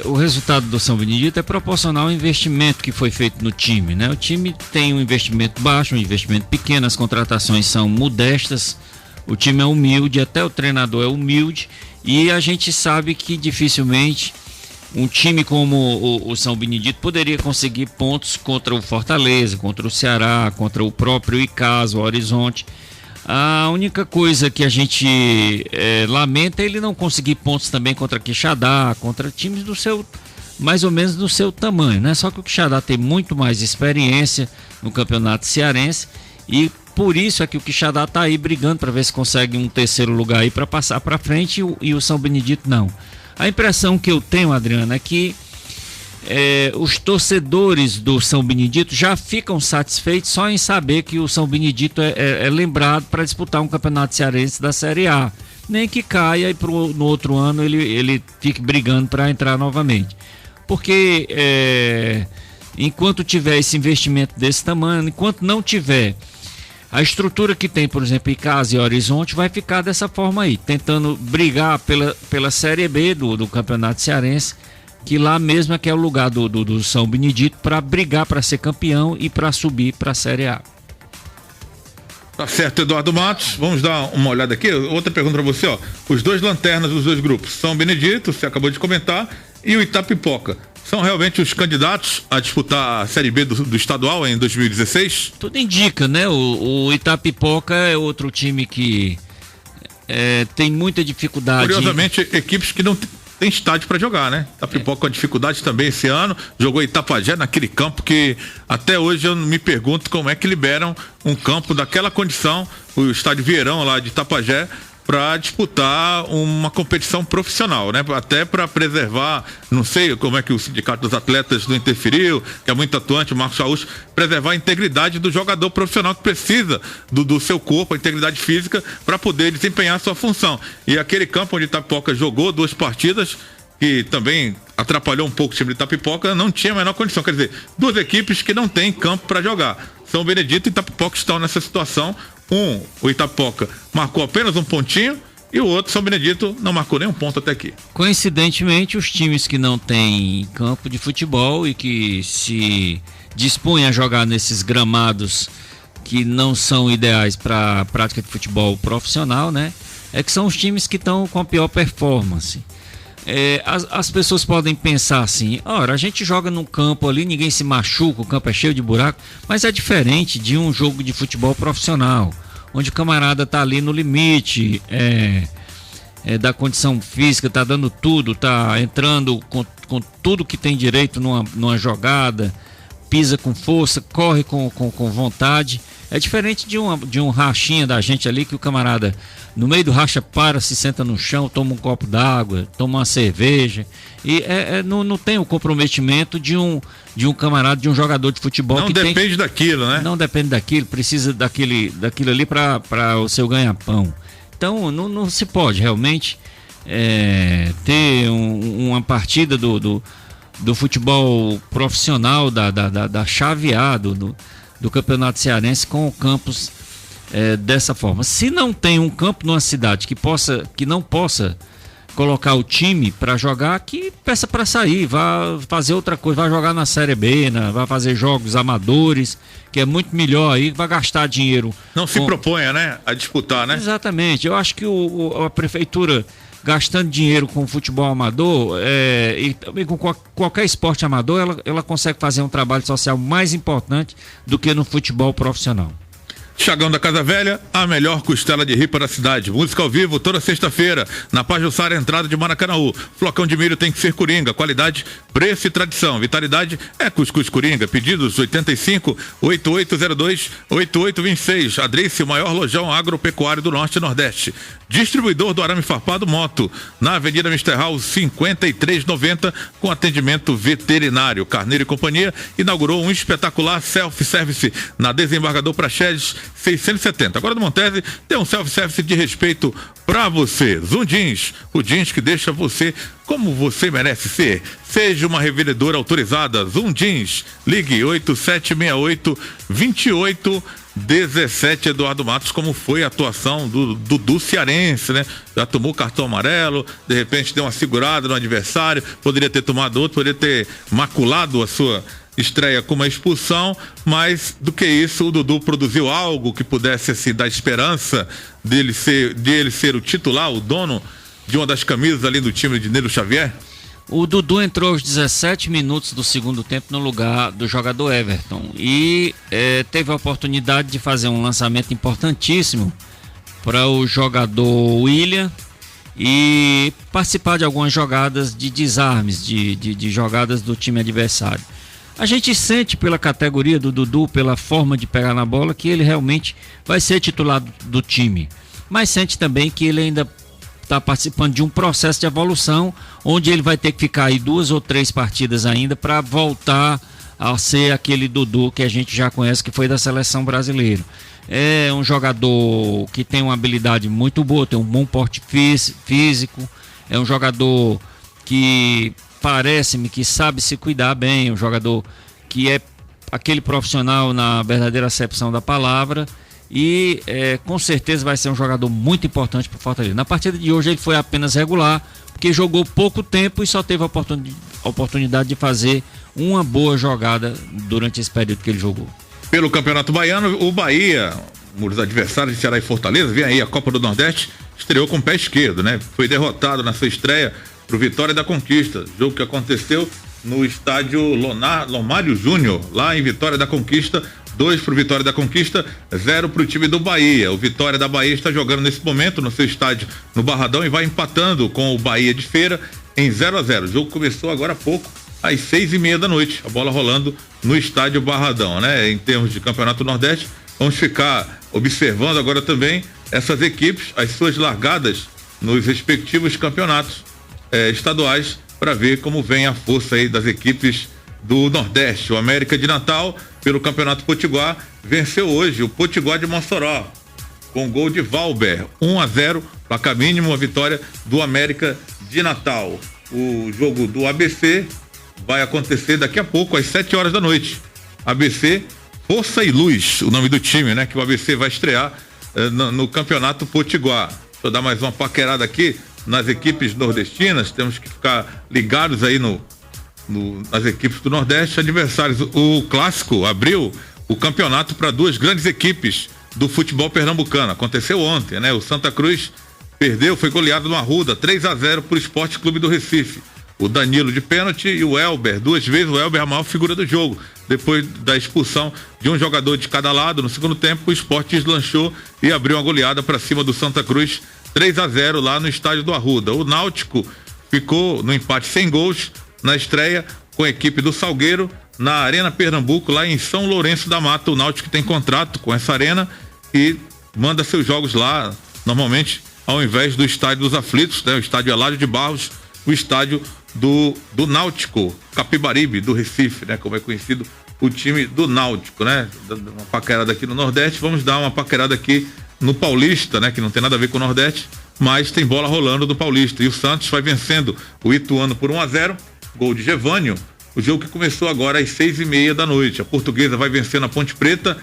o resultado do São Benedito é proporcional ao investimento que foi feito no time, né? O time tem um investimento baixo, um investimento pequeno, as contratações são modestas, o time é humilde, até o treinador é humilde, e a gente sabe que dificilmente um time como o São Benedito poderia conseguir pontos contra o Fortaleza, contra o Ceará, contra o próprio Icasa, o Horizonte. A única coisa que a gente lamenta é ele não conseguir pontos também contra Quixadá, contra times do seu, mais ou menos do seu tamanho, né? Só que o Quixadá tem muito mais experiência no campeonato cearense e por isso é que o Quixadá está aí brigando para ver se consegue um terceiro lugar aí para passar para frente e o São Benedito não. A impressão que eu tenho, Adriano, é que os torcedores do São Benedito já ficam satisfeitos só em saber que o São Benedito é lembrado para disputar um campeonato cearense da Série A. Nem que caia e no outro ano ele fique brigando para entrar novamente. Porque enquanto tiver esse investimento desse tamanho, enquanto não tiver a estrutura que tem, por exemplo, Icasa e Horizonte, vai ficar dessa forma aí, tentando brigar pela Série B do campeonato cearense, que lá mesmo é que é o lugar do São Benedito para brigar para ser campeão e para subir para a Série A. Tá certo, Eduardo Matos. Vamos dar uma olhada aqui. Outra pergunta para você, ó. Os dois lanternas dos dois grupos, São Benedito, você acabou de comentar, e o Itapipoca. São realmente os candidatos a disputar a Série B do estadual em 2016? Tudo indica, né? O Itapipoca é outro time que tem muita dificuldade. Curiosamente, equipes que não tem estádio para jogar, né? Itapipoca com dificuldade também esse ano, jogou Itapajé naquele campo que até hoje eu me pergunto como é que liberam um campo daquela condição, o estádio Vieirão lá de Itapajé, para disputar uma competição profissional, né? Até para preservar, não sei como é que o Sindicato dos Atletas não interferiu, que é muito atuante, o Marcos Chaúcho, preservar a integridade do jogador profissional que precisa do seu corpo, a integridade física, para poder desempenhar a sua função. E aquele campo onde Itapipoca jogou 2 partidas, que também atrapalhou um pouco o time de Itapipoca, não tinha a menor condição. Quer dizer, 2 equipes que não têm campo para jogar. São Benedito e Itapipoca estão nessa situação. O Itapipoca marcou apenas um pontinho e o outro, São Benedito, não marcou nenhum ponto até aqui. Coincidentemente, os times que não têm campo de futebol e que se dispõem a jogar nesses gramados que não são ideais para a prática de futebol profissional, né? É que são os times que estão com a pior performance. As pessoas podem pensar assim: ora, a gente joga num campo ali, ninguém se machuca, o campo é cheio de buraco, mas é diferente de um jogo de futebol profissional, onde o camarada tá ali no limite da condição física, tá dando tudo, tá entrando com tudo que tem direito numa jogada, pisa com força, corre com vontade. É diferente de um rachinha da gente ali, que o camarada no meio do racha se senta no chão, toma um copo d'água, toma uma cerveja e não tem o comprometimento de um camarada, de um jogador de futebol. Não depende daquilo, né? Não depende daquilo, precisa daquilo ali para o seu ganha-pão. Então não se pode realmente ter uma partida do futebol profissional da chave A do Campeonato Cearense com campos dessa forma. Se não tem um campo numa cidade que não possa colocar o time para jogar, que peça para sair, vá fazer outra coisa, vai jogar na Série B, vai fazer jogos amadores, que é muito melhor aí, vai gastar dinheiro. Não se proponha, né, a disputar, né? Exatamente. Eu acho que a prefeitura, gastando dinheiro com futebol amador e também com qualquer esporte amador, ela consegue fazer um trabalho social mais importante do que no futebol profissional. Chagão da Casa Velha, a melhor costela de ripa da cidade. Música ao vivo toda sexta-feira, na Pajuçara, entrada de Maracanaú. Flocão de milho tem que ser Coringa, qualidade, preço e tradição. Vitalidade é Cuscuz Coringa. Pedidos 85-8802-8826. Adrice, o maior lojão agropecuário do Norte e Nordeste. Distribuidor do arame farpado Moto, na Avenida Mister House 5390, com atendimento veterinário. Carneiro e Companhia inaugurou um espetacular self-service na Desembargador Praxedes 670. Agora no Montese tem um self-service de respeito pra você. Zoom Jeans, o jeans que deixa você como você merece ser. Seja uma revendedora autorizada. Zoom Jeans, ligue 8768-2817. Eduardo Matos, como foi a atuação do Dudu cearense, né? Já tomou cartão amarelo, de repente deu uma segurada no adversário, poderia ter tomado outro, poderia ter maculado a sua estreia com uma expulsão, mas do que isso, o Dudu produziu algo que pudesse assim, dar esperança dele ser o titular, o dono de uma das camisas ali do time de Nilo Xavier? O Dudu entrou aos 17 minutos do segundo tempo no lugar do jogador Everton e teve a oportunidade de fazer um lançamento importantíssimo para o jogador William e participar de algumas jogadas de desarmes, de jogadas do time adversário. A gente sente pela categoria do Dudu, pela forma de pegar na bola, que ele realmente vai ser titular do time. Mas sente também que ele ainda está participando de um processo de evolução, onde ele vai ter que ficar aí 2 ou 3 partidas ainda para voltar a ser aquele Dudu que a gente já conhece, que foi da seleção brasileira. É um jogador que tem uma habilidade muito boa, tem um bom porte físico, é um jogador que parece-me que sabe se cuidar bem, um jogador que é aquele profissional na verdadeira acepção da palavra e com certeza vai ser um jogador muito importante para o Fortaleza. Na partida de hoje ele foi apenas regular, porque jogou pouco tempo e só teve a oportunidade de fazer uma boa jogada durante esse período que ele jogou. Pelo Campeonato Baiano, o Bahia, um dos adversários de Ceará e Fortaleza, vem aí a Copa do Nordeste, estreou com o pé esquerdo, né? Foi derrotado na sua estreia pro Vitória da Conquista, jogo que aconteceu no estádio Lomário Júnior, lá em Vitória da Conquista. 2 pro Vitória da Conquista, 0 pro time do Bahia. O Vitória da Bahia está jogando nesse momento no seu estádio no Barradão e vai empatando com o Bahia de Feira em 0-0. O jogo começou agora há pouco, às 6:30 da noite, a bola rolando no estádio Barradão, né? Em termos de Campeonato Nordeste, vamos ficar observando agora também essas equipes, as suas largadas nos respectivos campeonatos estaduais, para ver como vem a força aí das equipes do Nordeste. O América de Natal, pelo Campeonato Potiguar, venceu hoje o Potiguar de Mossoró com gol de Valber, 1-0, placar mínimo, a vitória do América de Natal. O jogo do ABC vai acontecer daqui a pouco, às 7 horas da noite. ABC Força e Luz, o nome do time, né? Que o ABC vai estrear no Campeonato Potiguar. Deixa eu dar mais uma paquerada aqui nas equipes nordestinas, temos que ficar ligados aí nas equipes do Nordeste, adversários. O Clássico abriu o campeonato para 2 grandes equipes do futebol pernambucano. Aconteceu ontem, né? O Santa Cruz perdeu, foi goleado no Arruda, 3-0 pro Esporte Clube do Recife. O Danilo de pênalti e o Elber, 2 vezes o Elber a maior figura do jogo. Depois da expulsão de um jogador de cada lado, no segundo tempo o Sport deslanchou e abriu uma goleada para cima do Santa Cruz, 3-0 lá no estádio do Arruda. O Náutico ficou no empate sem gols na estreia com a equipe do Salgueiro na Arena Pernambuco, lá em São Lourenço da Mata. O Náutico tem contrato com essa arena e manda seus jogos lá, normalmente, ao invés do estádio dos Aflitos, né? O estádio Eládio de Barros, o estádio do Náutico Capibaribe, do Recife, né? Como é conhecido o time do Náutico, né? Uma paquerada aqui no Nordeste, vamos dar uma paquerada aqui no Paulista, né? Que não tem nada a ver com o Nordeste, mas tem bola rolando do Paulista. E o Santos vai vencendo o Ituano por 1-0, gol de Gevânio. O jogo que começou agora às 6:30 da noite. A Portuguesa vai vencendo a Ponte Preta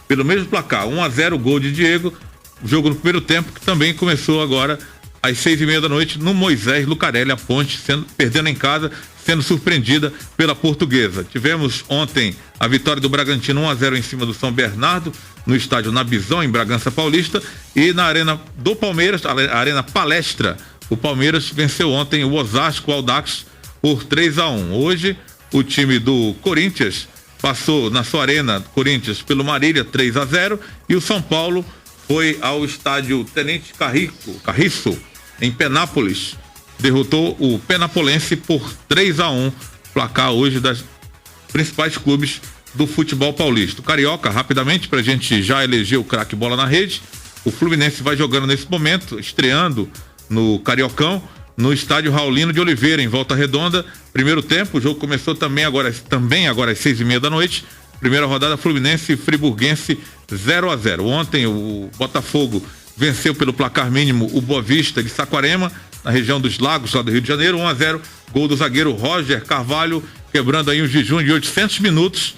pelo mesmo placar, 1-0, gol de Diego. O jogo no primeiro tempo, que também começou agora às 6:30 da noite no Moisés Lucarelli, a Ponte perdendo em casa, sendo surpreendida pela Portuguesa. Tivemos ontem a vitória do Bragantino 1-0 em cima do São Bernardo, no estádio Nabizão, em Bragança Paulista, e na Arena do Palmeiras, a Arena Palestra, o Palmeiras venceu ontem o Osasco Audax por 3-1. Hoje, o time do Corinthians passou na sua arena, Corinthians, pelo Marília, 3-0, e o São Paulo foi ao estádio Tenente Carriço, em Penápolis, derrotou o Penapolense por 3-1, placar hoje das principais clubes do futebol paulista. O Carioca, rapidamente, pra gente já eleger o craque bola na rede, o Fluminense vai jogando nesse momento, estreando no Cariocão, no estádio Raulino de Oliveira, em Volta Redonda. Primeiro tempo, o jogo começou também agora às 6:30 da noite. Primeira rodada, Fluminense e Friburguense 0-0. Ontem o Botafogo venceu pelo placar mínimo o Boa Vista de Saquarema, na região dos Lagos, lá do Rio de Janeiro, 1-0. Gol do zagueiro Roger Carvalho, quebrando aí um jejum de 800 minutos,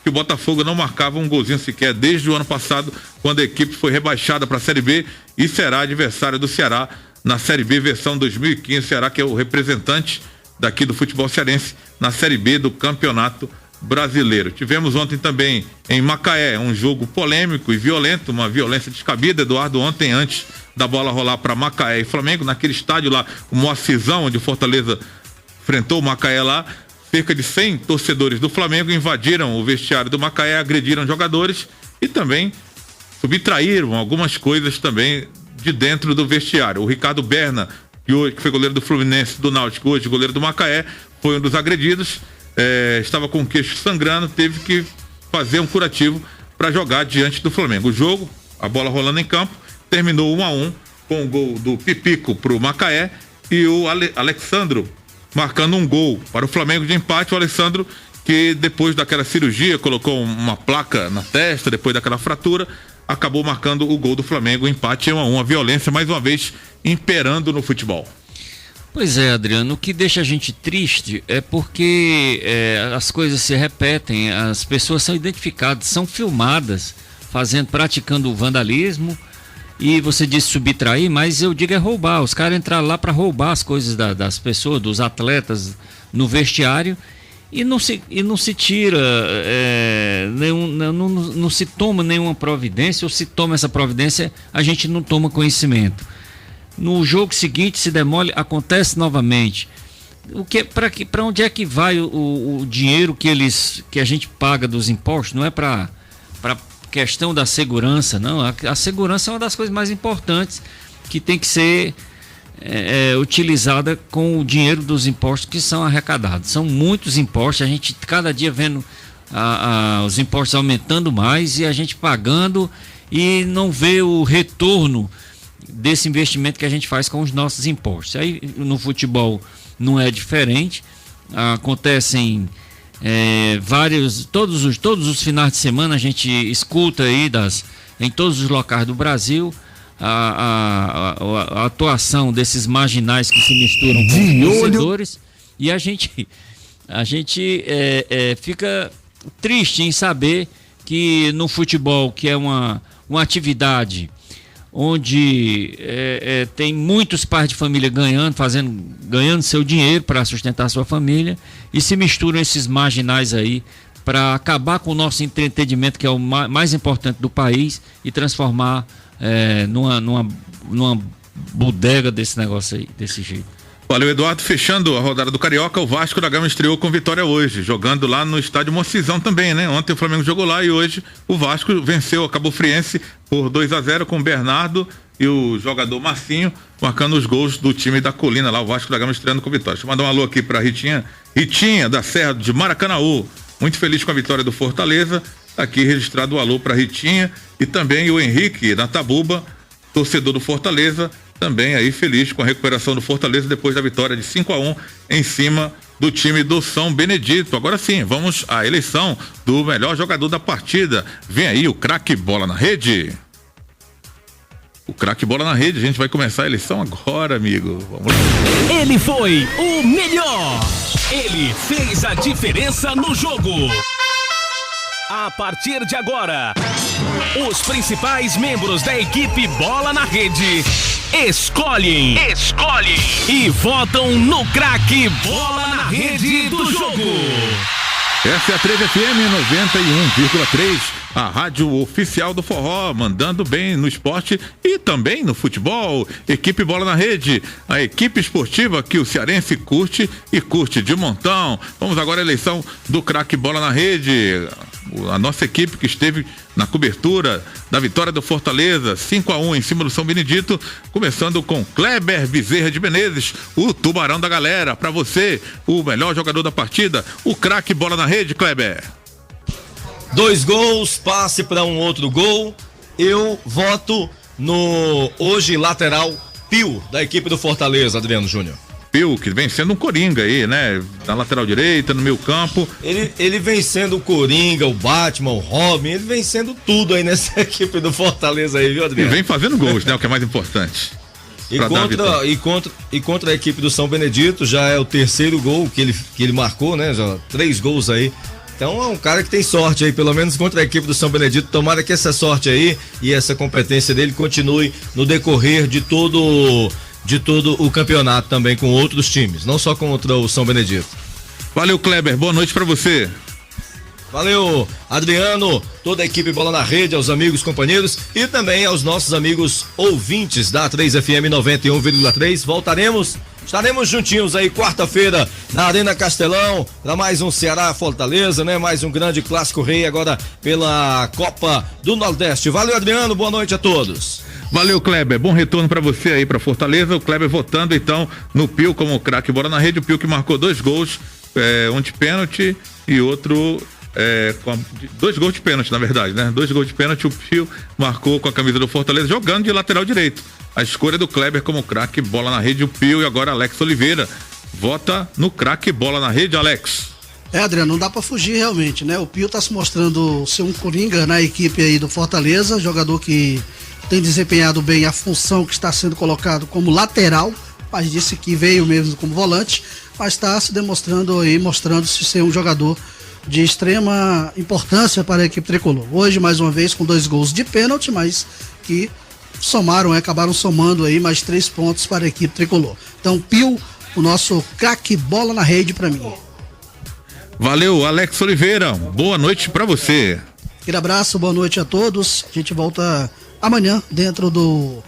que o Botafogo não marcava um golzinho sequer desde o ano passado, quando a equipe foi rebaixada para a Série B e será adversário do Ceará na Série B versão 2015. Ceará, que é o representante daqui do futebol cearense na Série B do Campeonato Brasileiro. Tivemos ontem também em Macaé um jogo polêmico e violento, uma violência descabida, Eduardo, ontem antes da bola rolar para Macaé e Flamengo, naquele estádio lá, o Moacizão, onde o Fortaleza enfrentou o Macaé lá, cerca de 100 torcedores do Flamengo invadiram o vestiário do Macaé, agrediram jogadores e também subtraíram algumas coisas também de dentro do vestiário. O Ricardo Berna, que foi goleiro do Fluminense, do Náutico, hoje goleiro do Macaé, foi um dos agredidos, estava com o queixo sangrando, teve que fazer um curativo para jogar diante do Flamengo. O jogo, a bola rolando em campo, terminou 1-1 com o gol do Pipico para o Macaé e o Alexandro marcando um gol para o Flamengo de empate. O Alexandro, que depois daquela cirurgia colocou uma placa na testa, depois daquela fratura, acabou marcando o gol do Flamengo, empate 1-1, a violência mais uma vez imperando no futebol. Pois é, Adriano, o que deixa a gente triste é porque as coisas se repetem, as pessoas são identificadas, são filmadas, praticando o vandalismo, e você disse subtrair, mas eu digo é roubar, os caras entraram lá para roubar as coisas das pessoas, dos atletas no vestiário, e não se tira, não se toma nenhuma providência, ou se toma essa providência, a gente não toma conhecimento. No jogo seguinte se demole, acontece novamente. Para onde é que vai o dinheiro que a gente paga dos impostos? Não é para questão da segurança, não. A segurança é uma das coisas mais importantes que tem que ser utilizada com o dinheiro dos impostos que são arrecadados. São muitos impostos, a gente cada dia vendo os impostos aumentando mais e a gente pagando e não vê o retorno desse investimento que a gente faz com os nossos impostos. Aí no futebol não é diferente, acontecem todos os finais de semana a gente escuta aí em todos os locais do Brasil a atuação desses marginais que se misturam com os torcedores, e a gente fica triste em saber que no futebol, que é uma atividade onde tem muitos pais de família ganhando seu dinheiro para sustentar sua família, e se misturam esses marginais aí para acabar com o nosso entretenimento, que é o mais importante do país, e transformar numa bodega desse negócio aí, desse jeito. Valeu, Eduardo. Fechando a rodada do Carioca, o Vasco da Gama estreou com vitória hoje, jogando lá no estádio Mocizão também, né? Ontem o Flamengo jogou lá e hoje o Vasco venceu a Cabo Friense por 2-0 com o Bernardo e o jogador Marcinho marcando os gols do time da Colina lá, o Vasco da Gama estreando com vitória. Deixa eu mandar um alô aqui pra Ritinha da Serra de Maracanaú, muito feliz com a vitória do Fortaleza. Aqui registrado o alô pra Ritinha, e também o Henrique da Tabuba, torcedor do Fortaleza, também aí feliz com a recuperação do Fortaleza depois da vitória de 5-1 em cima do time do São Benedito. Agora sim, vamos à eleição do melhor jogador da partida. Vem aí o craque bola na rede. O craque bola na rede, a gente vai começar a eleição agora, amigo. Vamos lá. Ele foi o melhor. Ele fez a diferença no jogo. A partir de agora, os principais membros da equipe Bola na Rede escolhem e votam no craque Bola na Rede do jogo. Essa é a 3 FM 91,3. a rádio oficial do forró, mandando bem no esporte e também no futebol. Equipe Bola na Rede, a equipe esportiva que o cearense curte e curte de montão. Vamos agora à eleição do craque Bola na Rede. A nossa equipe que esteve na cobertura da vitória do Fortaleza, 5-1 em cima do São Benedito, começando com Kleber Bezerra de Menezes, o tubarão da galera. Para você, o melhor jogador da partida, o craque Bola na Rede, Kleber. 2 gols, passe para um outro gol. Eu voto no hoje lateral Pio, da equipe do Fortaleza, Adriano Júnior. Pio, que vem sendo um coringa aí, né? Na lateral direita, no meio campo. Ele vem sendo o coringa, o Batman, o Robin, ele vem sendo tudo aí nessa equipe do Fortaleza aí, viu, Adriano? E vem fazendo gols, né? O que é mais importante. E contra a equipe do São Benedito, já é o 3º gol que ele marcou, né? Já 3 gols aí. Então é um cara que tem sorte aí, pelo menos contra a equipe do São Benedito. Tomara que essa sorte aí e essa competência dele continue no decorrer de todo o campeonato também com outros times, não só contra o São Benedito. Valeu, Kleber, boa noite pra você. Valeu, Adriano, toda a equipe Bola na Rede, aos amigos, companheiros e também aos nossos amigos ouvintes da 3FM 91,3. Estaremos juntinhos aí quarta-feira na Arena Castelão para mais um Ceará Fortaleza, né? Mais um grande clássico rei agora pela Copa do Nordeste. Valeu, Adriano, boa noite a todos. Valeu, Kleber, bom retorno pra você aí pra Fortaleza. O Kleber votando então no Pio como craque Bola na Rede. O Pio que marcou 2 gols, um de pênalti e outro 2 gols de pênalti, na verdade, né? 2 gols de pênalti, o Pio marcou com a camisa do Fortaleza, jogando de lateral direito. A escolha do Kleber como craque Bola na Rede, o Pio, e agora Alex Oliveira vota no craque Bola na Rede, Alex. Adriano, não dá pra fugir realmente, né? O Pio tá se mostrando ser um coringa na equipe aí do Fortaleza, jogador que tem desempenhado bem a função que está sendo colocado como lateral, mas disse que veio mesmo como volante, mas está se demonstrando aí, mostrando-se ser um jogador de extrema importância para a equipe tricolor. Hoje, mais uma vez, com 2 gols de pênalti, mas que acabaram somando aí mais 3 pontos para a equipe tricolor. Então, Pio, o nosso craque Bola na Rede para mim. Valeu, Alex Oliveira, boa noite para você. Aquele abraço, boa noite a todos. A gente volta amanhã dentro do...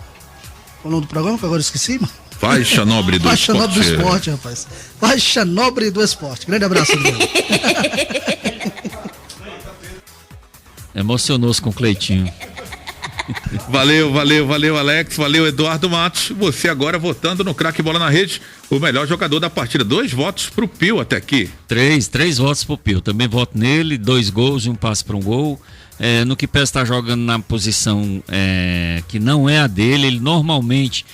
Qual é o nome do programa que agora eu esqueci, mano? Faixa Nobre do Faixa Esporte. Nobre do Esporte, rapaz. Faixa Nobre do Esporte. Grande abraço, Adriano. Emocionou-se com o Cleitinho. Valeu, Alex. Valeu, Eduardo Matos. Você agora votando no craque Bola na Rede, o melhor jogador da partida. 2 votos pro Pio até aqui. 3 votos pro Pio. Também voto nele, 2 gols e um passe para um gol. No que Pérez está jogando na posição que não é a dele, ele normalmente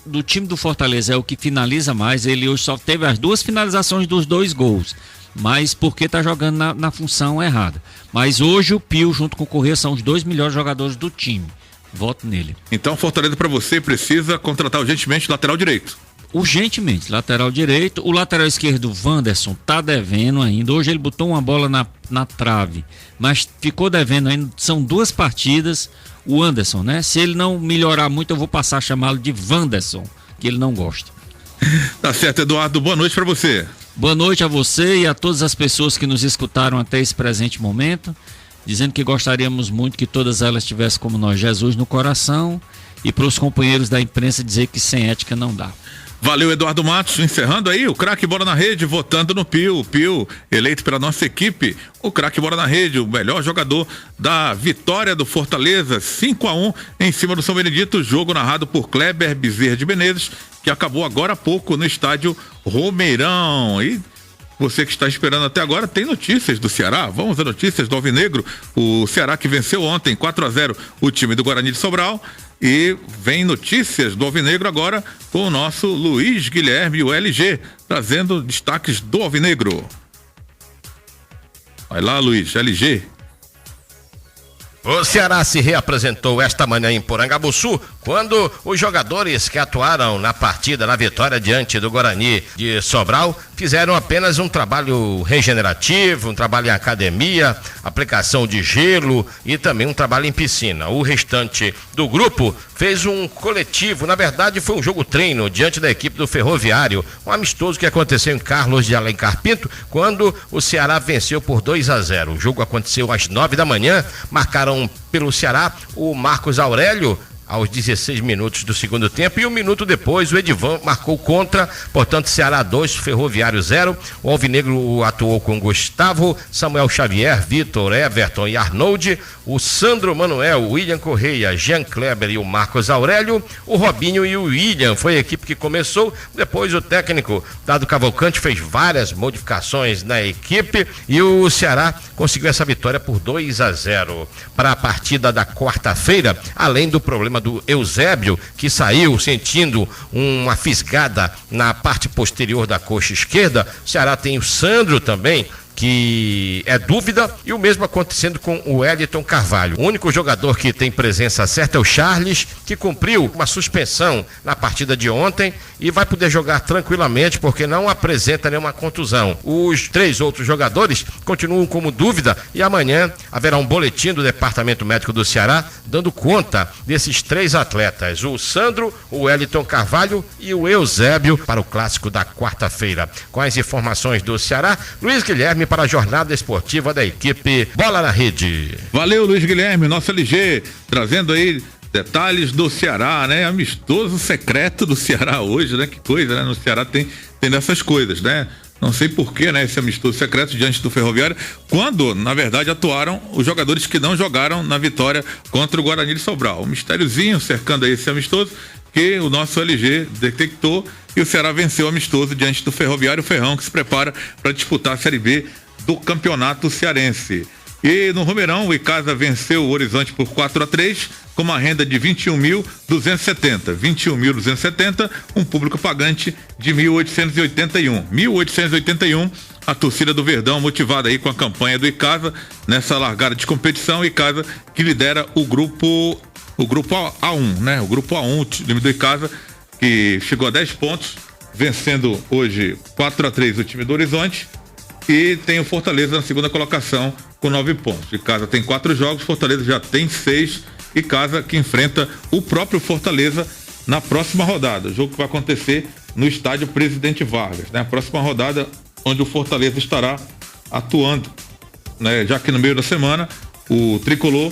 do time do Fortaleza é o que finaliza mais. Ele hoje só teve as 2 finalizações dos 2 gols, mas porque está jogando na função errada. Mas hoje o Pio junto com o Corrêa são os 2 melhores jogadores do time. Voto nele. Então Fortaleza, para você, precisa contratar urgentemente lateral direito. Urgentemente, lateral direito. O lateral esquerdo, Wanderson, tá devendo ainda. Hoje ele botou uma bola na trave, mas ficou devendo ainda. São 2 partidas. O Anderson, né? Se ele não melhorar muito, eu vou passar a chamá-lo de Wanderson, que ele não gosta. Tá certo, Eduardo. Boa noite para você. Boa noite a você e a todas as pessoas que nos escutaram até esse presente momento, dizendo que gostaríamos muito que todas elas tivessem como nós Jesus no coração, e para os companheiros da imprensa dizer que sem ética não dá. Valeu, Eduardo Matos, encerrando aí o craque Bola na Rede, votando no Pio. Pio, eleito pela nossa equipe, o craque Bola na Rede, o melhor jogador da vitória do Fortaleza, 5-1 em cima do São Benedito, jogo narrado por Kleber Bezerra de Menezes, que acabou agora há pouco no estádio Romeirão. E você que está esperando até agora, tem notícias do Ceará. Vamos às notícias do Alvinegro. O Ceará que venceu ontem 4-0 o time do Guarani de Sobral. E vem notícias do Alvinegro agora com o nosso Luiz Guilherme, o LG, trazendo destaques do Alvinegro. Vai lá, Luiz, LG. O Ceará se reapresentou esta manhã em Porangabuçu quando os jogadores que atuaram na partida, na vitória diante do Guarani de Sobral, fizeram apenas um trabalho regenerativo, um trabalho em academia, aplicação de gelo e também um trabalho em piscina. O restante do grupo fez um coletivo, na verdade foi um jogo-treino diante da equipe do Ferroviário, um amistoso que aconteceu em Carlos de Alencar Pinto, quando o Ceará venceu por 2-0. O jogo aconteceu às 9 da manhã, marcaram pelo Ceará o Marcos Aurélio, aos 16 minutos do segundo tempo, e um minuto depois o Edivan marcou contra, portanto Ceará 2, Ferroviário 0. O Alvinegro atuou com Gustavo, Samuel Xavier, Vitor, Everton e Arnold, o Sandro Manuel, o William Correia, Jean Kleber e o Marcos Aurélio, o Robinho e o William. Foi a equipe que começou, depois o técnico Dado Cavalcante fez várias modificações na equipe e o Ceará conseguiu essa vitória por 2-0. Para a partida da quarta-feira, além do problema do Eusébio, que saiu sentindo uma fisgada na parte posterior da coxa esquerda, o Ceará tem o Sandro também, que é dúvida, e o mesmo acontecendo com o Wellington Carvalho. O único jogador que tem presença certa é o Charles, que cumpriu uma suspensão na partida de ontem e vai poder jogar tranquilamente porque não apresenta nenhuma contusão. Os 3 outros jogadores continuam como dúvida e amanhã haverá um boletim do Departamento Médico do Ceará dando conta desses 3 atletas, o Sandro, o Wellington Carvalho e o Eusébio, para o clássico da quarta-feira. Com as informações do Ceará, Luiz Guilherme para a jornada esportiva da equipe Bola na Rede. Valeu, Luiz Guilherme, nosso LG, trazendo aí detalhes do Ceará, né? Amistoso secreto do Ceará hoje, né? Que coisa, né? No Ceará tem dessas coisas, né? Não sei porquê, né? Esse amistoso secreto diante do Ferroviário, quando, na verdade, atuaram os jogadores que não jogaram na vitória contra o Guarani de Sobral. Um mistériozinho cercando aí esse amistoso que o nosso LG detectou, e o Ceará venceu o amistoso diante do Ferroviário Ferrão, que se prepara para disputar a Série B do Campeonato Cearense. E no Romeirão, o Icasa venceu o Horizonte por 4-3, com uma renda de 21.270. 21.270, um público pagante de 1.881. 1.881, a torcida do Verdão motivada aí com a campanha do Icasa nessa largada de competição. Icasa que lidera o grupo A1, né? O grupo A1, o time do Icasa, que chegou a 10 pontos, vencendo hoje 4-3 o time do Horizonte, e tem o Fortaleza na segunda colocação com 9 pontos. Icasa tem 4 jogos, Fortaleza já tem 6, Icasa que enfrenta o próprio Fortaleza na próxima rodada. O jogo que vai acontecer no estádio Presidente Vargas, né? A próxima rodada onde o Fortaleza estará atuando, né? Já que no meio da semana o Tricolor,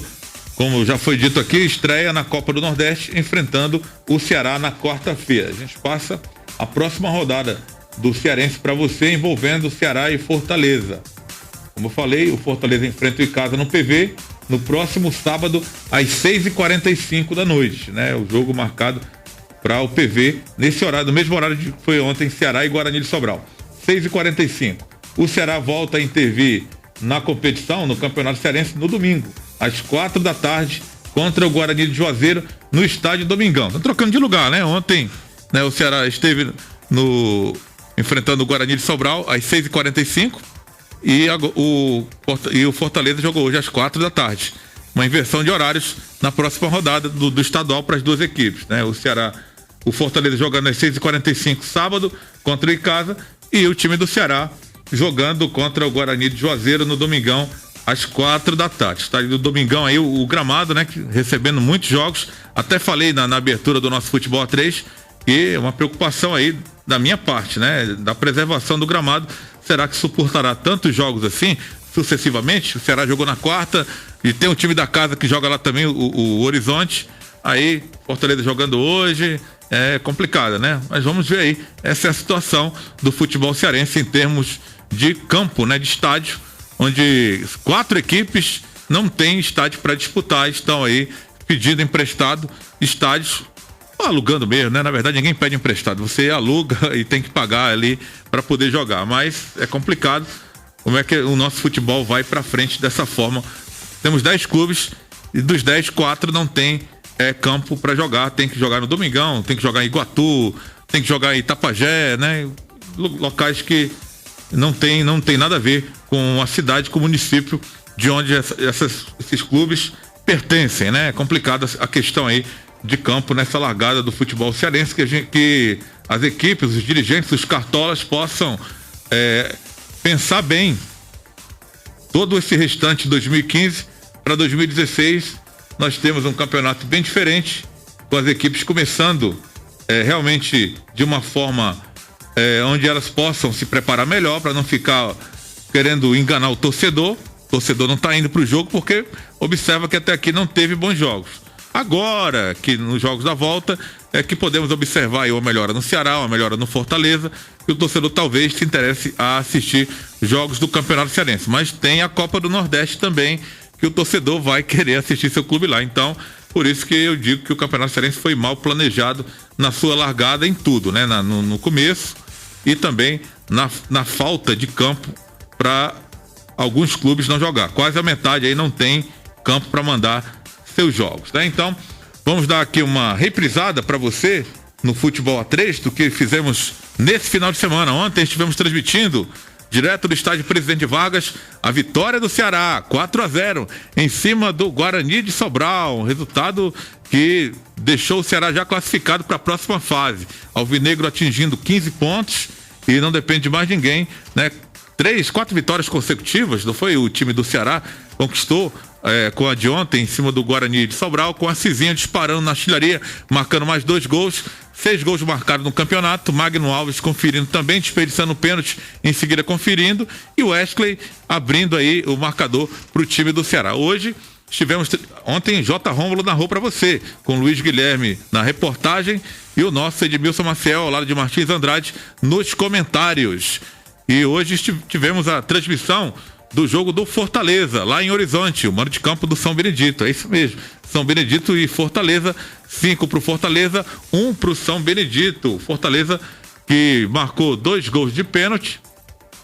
como já foi dito aqui, estreia na Copa do Nordeste, enfrentando o Ceará na quarta-feira. A gente passa a próxima rodada do Cearense para você, envolvendo Ceará e Fortaleza. Como eu falei, o Fortaleza enfrenta o Icasa no PV no próximo sábado às 6h45 da noite, né? O jogo marcado para o PV nesse horário, no mesmo horário que foi ontem, Ceará e Guarani de Sobral. 6h45. O Ceará volta a intervir na competição, no Campeonato Cearense, no domingo, às 4 da tarde, contra o Guarani de Juazeiro, no estádio Domingão. Tá trocando de lugar, né? Ontem, né, o Ceará esteve enfrentando o Guarani de Sobral às 6h45 e o Fortaleza jogou hoje às 4 da tarde. Uma inversão de horários na próxima rodada do estadual para as duas equipes, né? O Fortaleza jogando às 6h45 sábado contra o Icasa, e o time do Ceará jogando contra o Guarani de Juazeiro no Domingão às 4 da tarde. Estádio do Domingão aí, o gramado, né? Recebendo muitos jogos. Até falei na abertura do nosso Futebol A3, e uma preocupação aí da minha parte, né? Da preservação do gramado. Será que suportará tantos jogos assim, sucessivamente? O Ceará jogou na quarta, e tem o time da casa que joga lá também, o Horizonte. Aí, Fortaleza jogando hoje, é complicado, né? Mas vamos ver aí, essa é a situação do futebol cearense em termos de campo, né? De estádio, onde 4 equipes não têm estádio para disputar, estão aí pedindo emprestado estádios, alugando mesmo, né? Na verdade, ninguém pede emprestado, você aluga e tem que pagar ali para poder jogar, mas é complicado. Como é que o nosso futebol vai para frente dessa forma? Temos 10 clubes e dos 10, 4 não tem campo para jogar, tem que jogar no Domingão, tem que jogar em Iguatu, tem que jogar em Itapajé, né? Locais que não tem nada a ver com a cidade, com o município de onde esses clubes pertencem, né? É complicada a questão aí de campo nessa largada do futebol cearense, que as equipes, os dirigentes, os cartolas possam pensar bem todo esse restante de 2015 para 2016. Nós temos um campeonato bem diferente, com as equipes começando realmente de uma forma onde elas possam se preparar melhor para não ficar querendo enganar o torcedor. O torcedor não está indo para o jogo porque observa que até aqui não teve bons jogos. Agora que nos jogos da volta é que podemos observar aí uma melhora no Ceará, uma melhora no Fortaleza, que o torcedor talvez se interesse a assistir jogos do Campeonato Cearense. Mas tem a Copa do Nordeste também, que o torcedor vai querer assistir seu clube lá. Então, por isso que eu digo que o Campeonato Cearense foi mal planejado na sua largada em tudo, né? No começo e também na falta de campo para alguns clubes não jogar. Quase a metade aí não tem campo para mandar seus jogos, né? Então, vamos dar aqui uma reprisada para você no Futebol A3 do que fizemos nesse final de semana. Ontem estivemos transmitindo direto do estádio Presidente Vargas a vitória do Ceará, 4-0 em cima do Guarani de Sobral, um resultado que deixou o Ceará já classificado para a próxima fase. Alvinegro atingindo 15 pontos e não depende de mais ninguém, né? 4 vitórias consecutivas, não foi? O time do Ceará conquistou com a de ontem em cima do Guarani de Sobral, com a Cizinha disparando na artilharia, marcando mais 2 gols, 6 gols marcados no campeonato, Magno Alves conferindo também, desperdiçando o pênalti, em seguida conferindo, e o Wesley abrindo aí o marcador para o time do Ceará. Hoje estivemos, ontem J. Rômulo narrou para você, com Luiz Guilherme na reportagem e o nosso Edmilson Maciel, ao lado de Martins Andrade, nos comentários. E hoje tivemos a transmissão do jogo do Fortaleza, lá em Horizonte, o mando de campo do São Benedito, é isso mesmo, São Benedito e Fortaleza, 5 pro Fortaleza, 1 pro São Benedito. Fortaleza que marcou 2 gols de pênalti,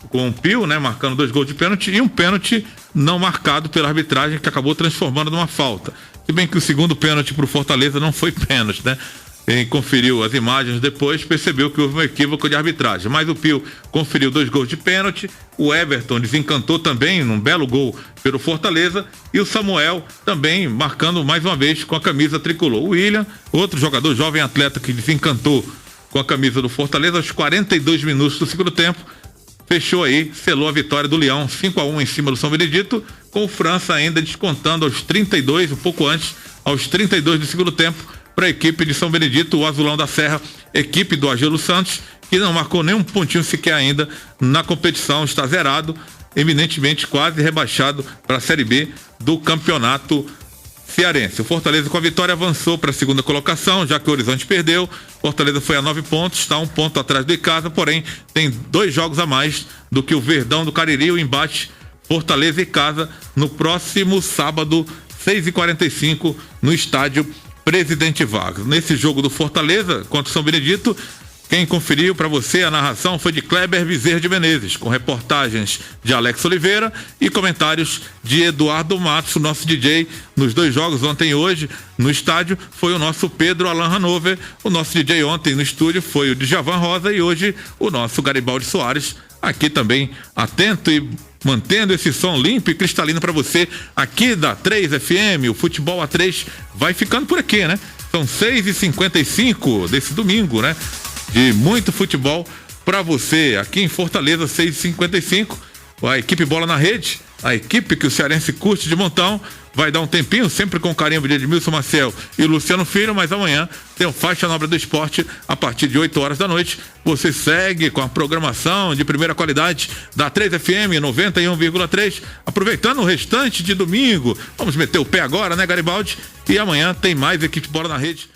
com o Pio, né, marcando 2 gols de pênalti, e um pênalti não marcado pela arbitragem, que acabou transformando numa falta. Se bem que o segundo pênalti pro Fortaleza não foi pênalti, né? Quem conferiu as imagens depois percebeu que houve um equívoco de arbitragem, mas o Pio conferiu 2 gols de pênalti, o Everton desencantou também num belo gol pelo Fortaleza, e o Samuel também marcando mais uma vez com a camisa tricolor. O William, outro jogador jovem atleta que desencantou com a camisa do Fortaleza, aos 42 minutos do segundo tempo, fechou aí, selou a vitória do Leão, 5-1 em cima do São Benedito, com o França ainda descontando aos 32, um pouco antes, aos 32 do segundo tempo, para a equipe de São Benedito, o Azulão da Serra, equipe do Agelo Santos, que não marcou nenhum pontinho sequer ainda na competição, está zerado, eminentemente quase rebaixado para a Série B do Campeonato Cearense. O Fortaleza, com a vitória, avançou para a segunda colocação, já que o Horizonte perdeu. Fortaleza foi a 9 pontos, está 1 ponto atrás do Icasa, porém tem 2 jogos a mais do que o Verdão do Cariri. O embate Fortaleza e Icasa no próximo sábado, 6h45, no estádio Presidente Vargas. Nesse jogo do Fortaleza contra o São Benedito, quem conferiu para você a narração foi de Kleber Bezerra de Menezes, com reportagens de Alex Oliveira e comentários de Eduardo Matos, nosso DJ, nos 2 jogos, ontem e hoje, no estádio, foi o nosso Pedro Alan Hanover. O nosso DJ ontem no estúdio foi o Djavan Rosa e hoje o nosso Garibaldi Soares, aqui também atento e mantendo esse som limpo e cristalino para você aqui da 3FM. O Futebol A3 vai ficando por aqui, né? São 6h55 desse domingo, né? De muito futebol para você aqui em Fortaleza, 6h55. A equipe Bola na Rede, a equipe que o cearense curte de montão, vai dar um tempinho, sempre com carinho de Edmilson Maciel e Luciano Filho, mas amanhã tem o Faixa Nobre do Esporte a partir de 8 horas da noite. Você segue com a programação de primeira qualidade da 3FM 91,3, aproveitando o restante de domingo. Vamos meter o pé agora, né, Garibaldi? E amanhã tem mais equipe Bola na Rede.